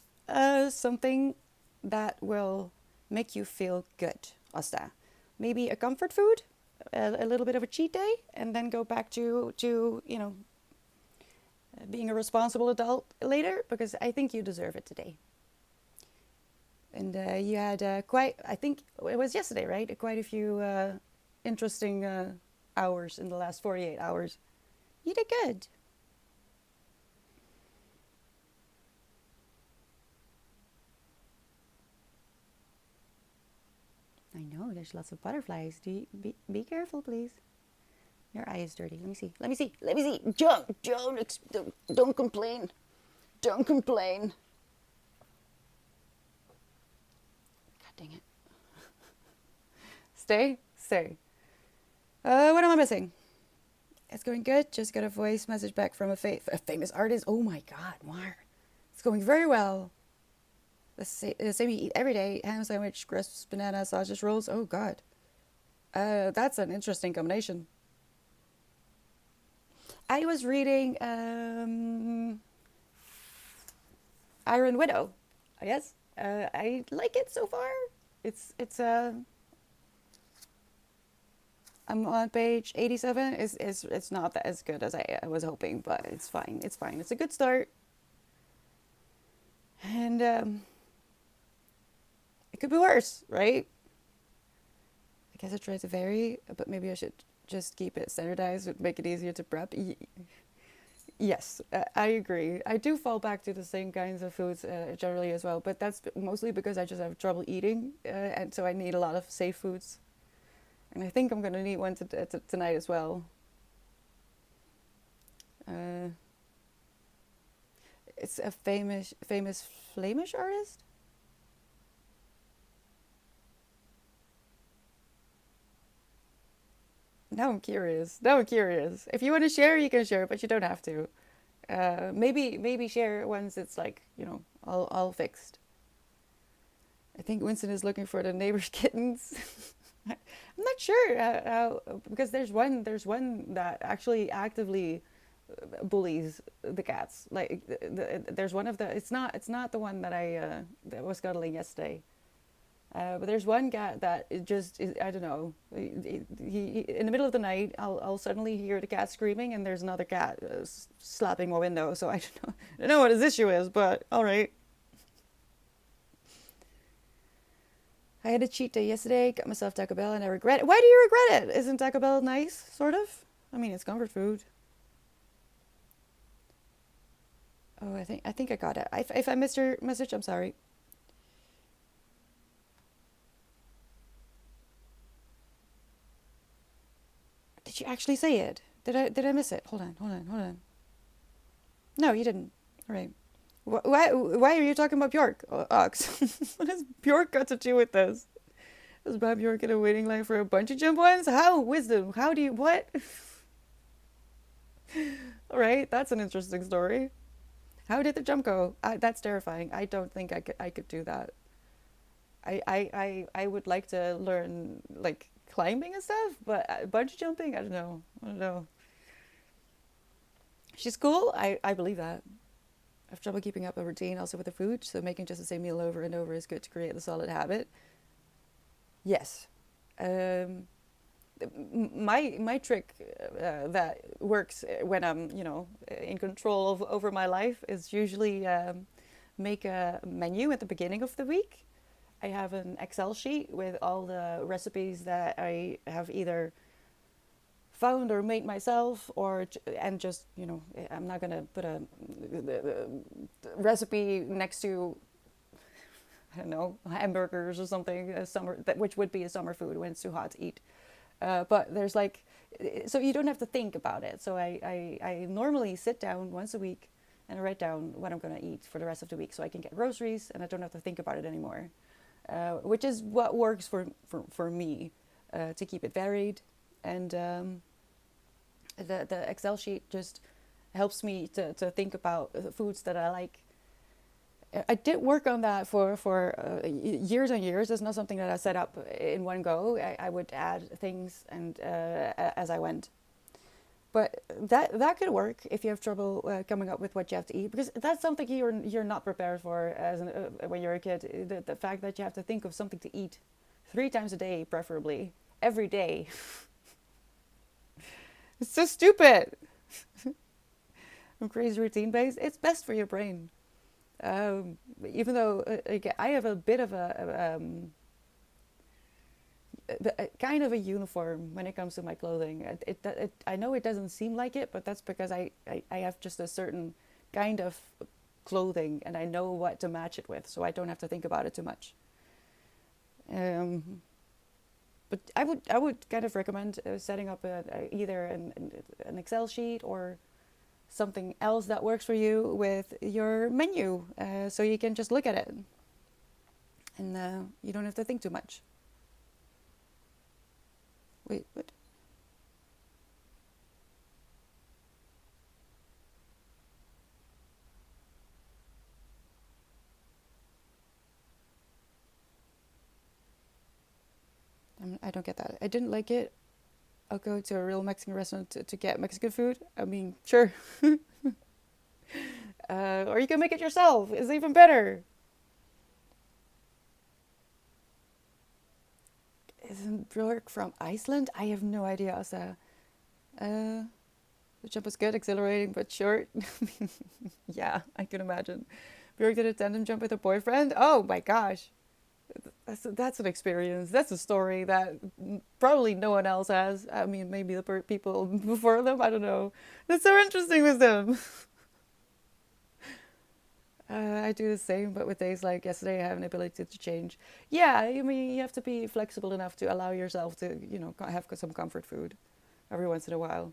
Something that will make you feel good, Asta. Maybe a comfort food, a little bit of a cheat day, and then go back to you know, being a responsible adult later, because I think you deserve it today. And you had I think it was yesterday, right? Quite a few interesting hours in the last 48 hours. You did good. I know there's lots of butterflies. Be careful, please. Your eye is dirty. Let me see. Let me see. Let me see. Don't complain. Don't complain. God dang it. Stay. What am I missing? It's going good. Just got a voice message back from a famous artist. Oh my God, Mar. It's going very well. The same you eat every day. Ham sandwich, crisps, banana, sausage rolls. Oh God. That's an interesting combination. I was reading Iron Widow. I guess. I like it so far. It's I'm on page 87. It's not that as good as I was hoping, but it's fine. It's fine. It's a good start. And it could be worse, right? I guess I tried to vary, but maybe I should just keep it standardized. It would make it easier to prep. Yes, I agree. I do fall back to the same kinds of foods generally as well, but that's mostly because I just have trouble eating, and so I need a lot of safe foods. And I think I'm gonna need one tonight as well. Uh, it's a famous Flemish artist. Now I'm curious. Now I'm curious. If you want to share, you can share, but you don't have to. Maybe share once it's like all fixed. I think Winston is looking for the neighbor's kittens. I'm not sure how because there's one that actually actively bullies the cats. Like there's one of the it's not the one that that was cuddling yesterday. But there's one cat that it just is, I don't know. In the middle of the night, I'll suddenly hear the cat screaming, and there's another cat slapping my window. So I don't know what his issue is, but all right. I had a cheat day yesterday. Got myself Taco Bell, and I regret it. Why do you regret it? Isn't Taco Bell nice? Sort of. I mean, it's comfort food. Oh, I think I got it. If I missed your message, I'm sorry. Did you actually say it? Did I miss it? Hold on. No, you didn't. All right. Why are you talking about Bjork, Ox? What has Bjork got to do with this? Is Bob Bjork in a waiting line for a bungee jump once? How? Wisdom? How do you what? All right, that's an interesting story. How did the jump go? That's terrifying. I don't think I could do that. I would like to learn like climbing and stuff, but bungee jumping, I don't know. She's cool. I believe that. I have trouble keeping up a routine also with the food, so making just the same meal over and over is good to create the solid habit. Yes. Um, my trick that works when I'm in control of over my life is usually make a menu at the beginning of the week. I have an Excel sheet with all the recipes that I have either found or made myself, and just I'm not gonna put a recipe next to I don't know hamburgers or something summer which would be a summer food when it's too hot to eat. But there's like so you don't have to think about it. So I normally sit down once a week and I write down what I'm gonna eat for the rest of the week, so I can get groceries and I don't have to think about it anymore. Which is what works for me to keep it varied. And the Excel sheet just helps me to think about the foods that I like. I did work on that for years and years. It's not something that I set up in one go. I would add things and as I went. But that could work if you have trouble coming up with what you have to eat, because that's something you're not prepared for when you're a kid. The fact that you have to think of something to eat 3 times a day, preferably every day. It's so stupid. I'm crazy routine based. It's best for your brain. Even though I have a bit of kind of a uniform when it comes to my clothing. I know it doesn't seem like it, but that's because I have just a certain kind of clothing and I know what to match it with, so I don't have to think about it too much. Um, but I would kind of recommend setting up either an Excel sheet or something else that works for you with your menu, so you can just look at it and you don't have to think too much. Wait, what? I don't get that. I didn't like it. I'll go to a real Mexican restaurant to get Mexican food. I mean, sure. Or you can make it yourself. It's even better. Isn't Björk from Iceland? I have no idea, Asa. Uh, the jump was good, exhilarating, but short. Yeah, I can imagine. Björk did a tandem jump with her boyfriend. Oh my gosh. That's an experience. That's a story that probably no one else has. I mean, maybe the people before them. I don't know. That's so interesting with them. I do the same, but with days like yesterday, I have an ability to change. Yeah, I mean, you have to be flexible enough to allow yourself to, have some comfort food every once in a while.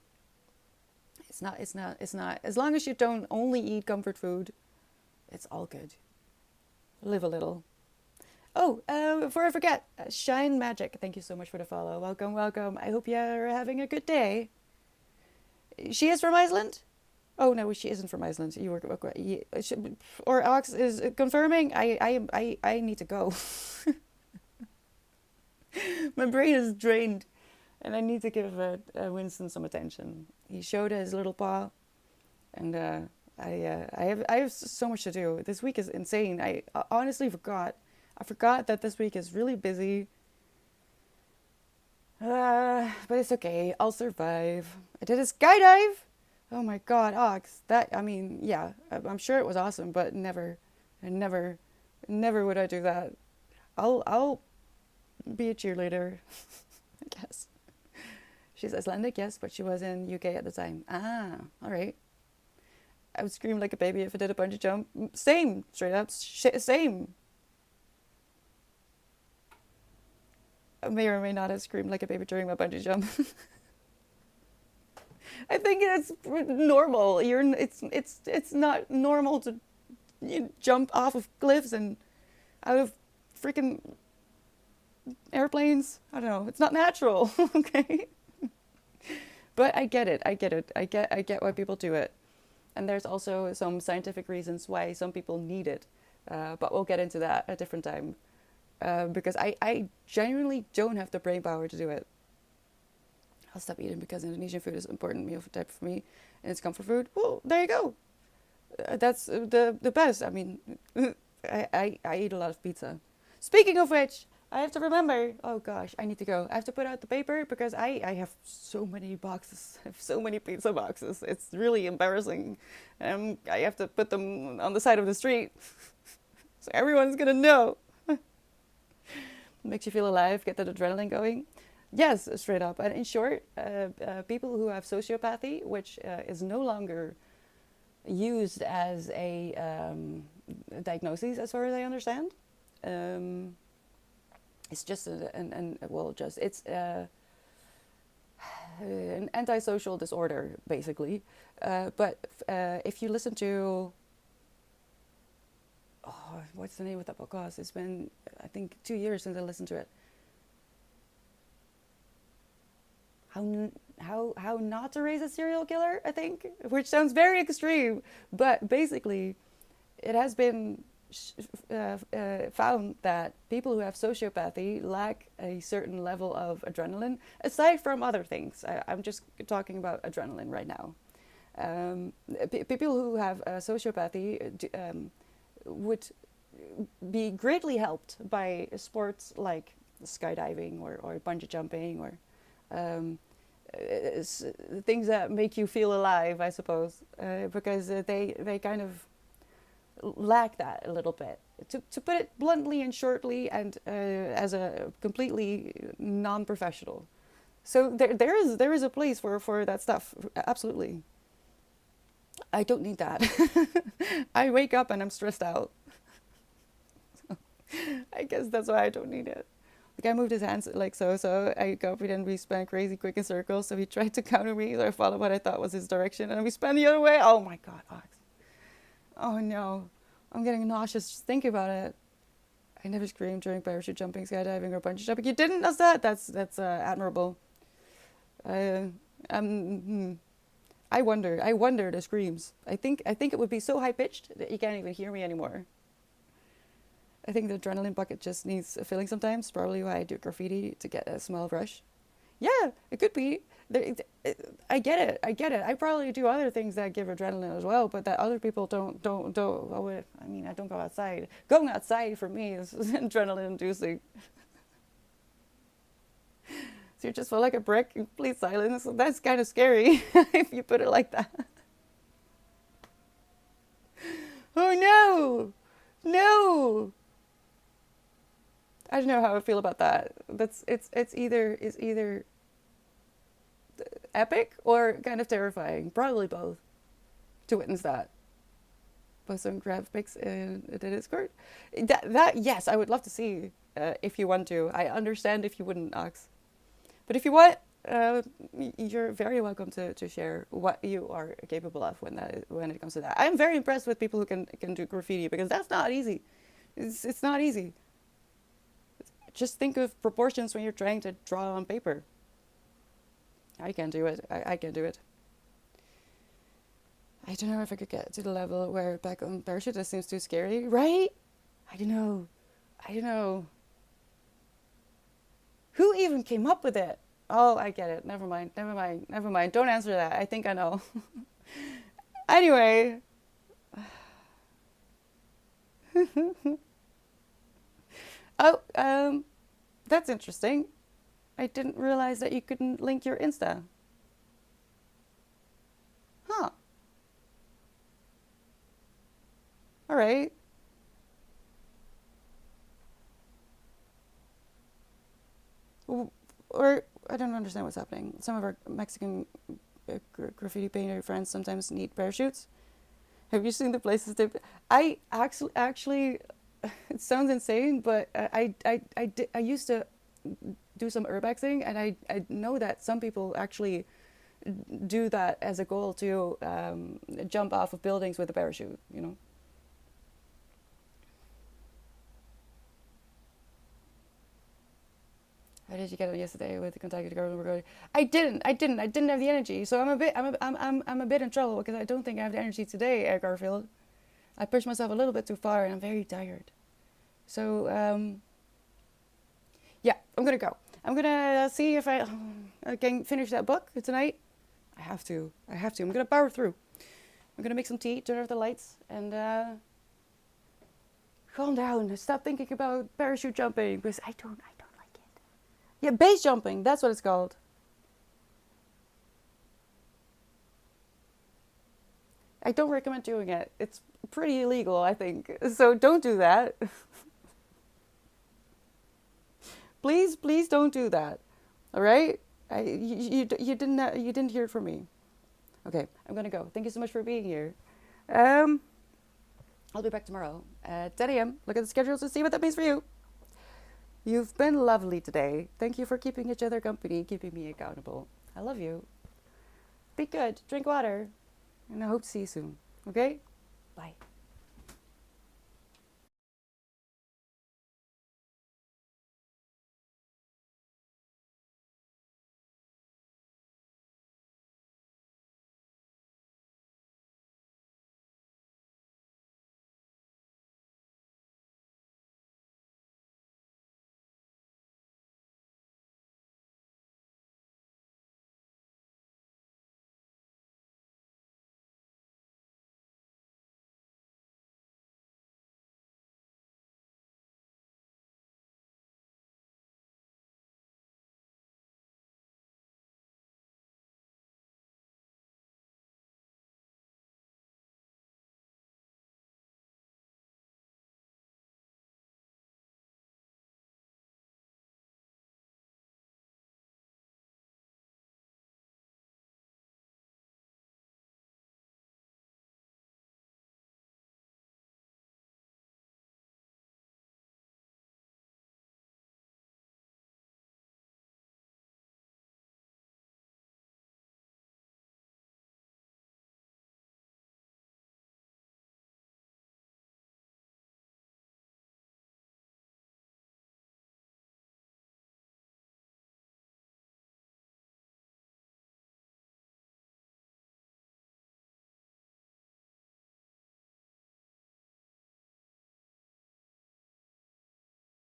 It's not. As long as you don't only eat comfort food, it's all good. Live a little. Oh, before I forget, Shine Magic, thank you so much for the follow. Welcome, welcome. I hope you're having a good day. She is from Iceland? Oh no, she isn't from Iceland. You were or Alex is confirming. I need to go. My brain is drained, and I need to give Winston some attention. He showed his little paw, and I have so much to do. This week is insane. I honestly forgot. I forgot that this week is really busy. But it's okay. I'll survive. I did a skydive. Oh my God, Ox. I mean, yeah, I'm sure it was awesome, but never, never would I do that. I'll be a cheerleader, I guess. She's Icelandic, yes, but she was in UK at the time. Ah, all right. I would scream like a baby if I did a bungee jump. Same, straight up, same. I may or may not have screamed like a baby during my bungee jump. I think it's normal. It's not normal to jump off of cliffs and out of freaking airplanes. I don't know. It's not natural. Okay. But I get it. I get it. I get why people do it. And there's also some scientific reasons why some people need it. But we'll get into that at a different time. Because I genuinely don't have the brain power to do it. I'll stop eating because Indonesian food is an important meal type for me, and it's comfort food. Well, there you go. That's the best. I mean, I eat a lot of pizza. Speaking of which, I have to remember. Oh gosh, I need to go. I have to put out the paper because I have so many boxes. I have so many pizza boxes. It's really embarrassing. I have to put them on the side of the street, so everyone's gonna know. Makes you feel alive, get that adrenaline going. Yes, straight up. And in short, people who have sociopathy, which is no longer used as a diagnosis, as far as I understand, it's just an antisocial disorder, basically. But if you listen to what's the name of that podcast? It's been, I think, 2 years since I listened to it. How not to raise a serial killer, I think, which sounds very extreme, but basically, it has been found that people who have sociopathy lack a certain level of adrenaline, aside from other things. I'm just talking about adrenaline right now. People who have sociopathy would be greatly helped by sports like skydiving or bungee jumping or things that make you feel alive, I suppose, because they kind of lack that a little bit. To put it bluntly and shortly, and as a completely non-professional. So there is a place for that stuff. Absolutely. I don't need that. I wake up and I'm stressed out. I guess that's why I don't need it. The guy moved his hands like so, so I copied and we spun crazy quick in circles. So he tried to counter me, so I followed what I thought was his direction, and we spun the other way. Oh my god, Ox. Oh no. I'm getting nauseous just thinking about it. I never screamed during parachute jumping, skydiving, or bungee jumping. You didn't? That's admirable. Uh, um, I wonder. I wonder the screams. I think it would be so high pitched that you can't even hear me anymore. I think the adrenaline bucket just needs filling sometimes. Probably why I do graffiti, to get a small rush. Yeah, it could be. I get it. I get it. I probably do other things that give adrenaline as well, but that other people don't. Oh, I mean, I don't go outside. Going outside for me is adrenaline inducing. So you just feel like a brick in complete silence. That's kind of scary if you put it like that. Oh no! No! I don't know how I feel about that. It's either epic or kind of terrifying. Probably both. To witness that. Post some graphics in the Discord. That yes, I would love to see if you want to. I understand if you wouldn't, Ox. But if you want, you're very welcome to share what you are capable of when it comes to that. I'm very impressed with people who can do graffiti, because that's not easy. It's not easy. Just think of proportions when you're trying to draw on paper. I can't do it. I can't do it. I don't know if I could get to the level where back on parachute, that seems too scary, right? I don't know. I don't know. Who even came up with it? Oh, I get it. Never mind. Never mind. Never mind. Don't answer that. I think I know. Anyway. Oh, that's interesting. I didn't realize that you couldn't link your Insta. Huh. All right. Or I don't understand what's happening. Some of our Mexican graffiti painter friends sometimes need parachutes. Have you seen the places they? I actually, it sounds insane, but I used to do some urbexing, and I know that some people actually do that as a goal to jump off of buildings with a parachute. You know. How did you get it yesterday with the contacted government recording? I didn't have the energy. So I'm a bit in trouble because I don't think I have the energy today, Eric Garfield. I pushed myself a little bit too far and I'm very tired. So yeah, I'm gonna go. I'm gonna see if I can finish that book tonight. I have to. I'm gonna power through. I'm gonna make some tea, turn off the lights, and calm down. Stop thinking about parachute jumping, because I don't like it. Yeah, base jumping. That's what it's called. I don't recommend doing it. It's pretty illegal, I think. So don't do that. Please don't do that. All right? You didn't hear it from me. Okay, I'm gonna go. Thank you so much for being here. I'll be back tomorrow at 10 a.m. Look at the schedule to see what that means for you. You've been lovely today. Thank you for keeping each other company, keeping me accountable. I love you. Be good. Drink water. And I hope to see you soon. Okay? Bye.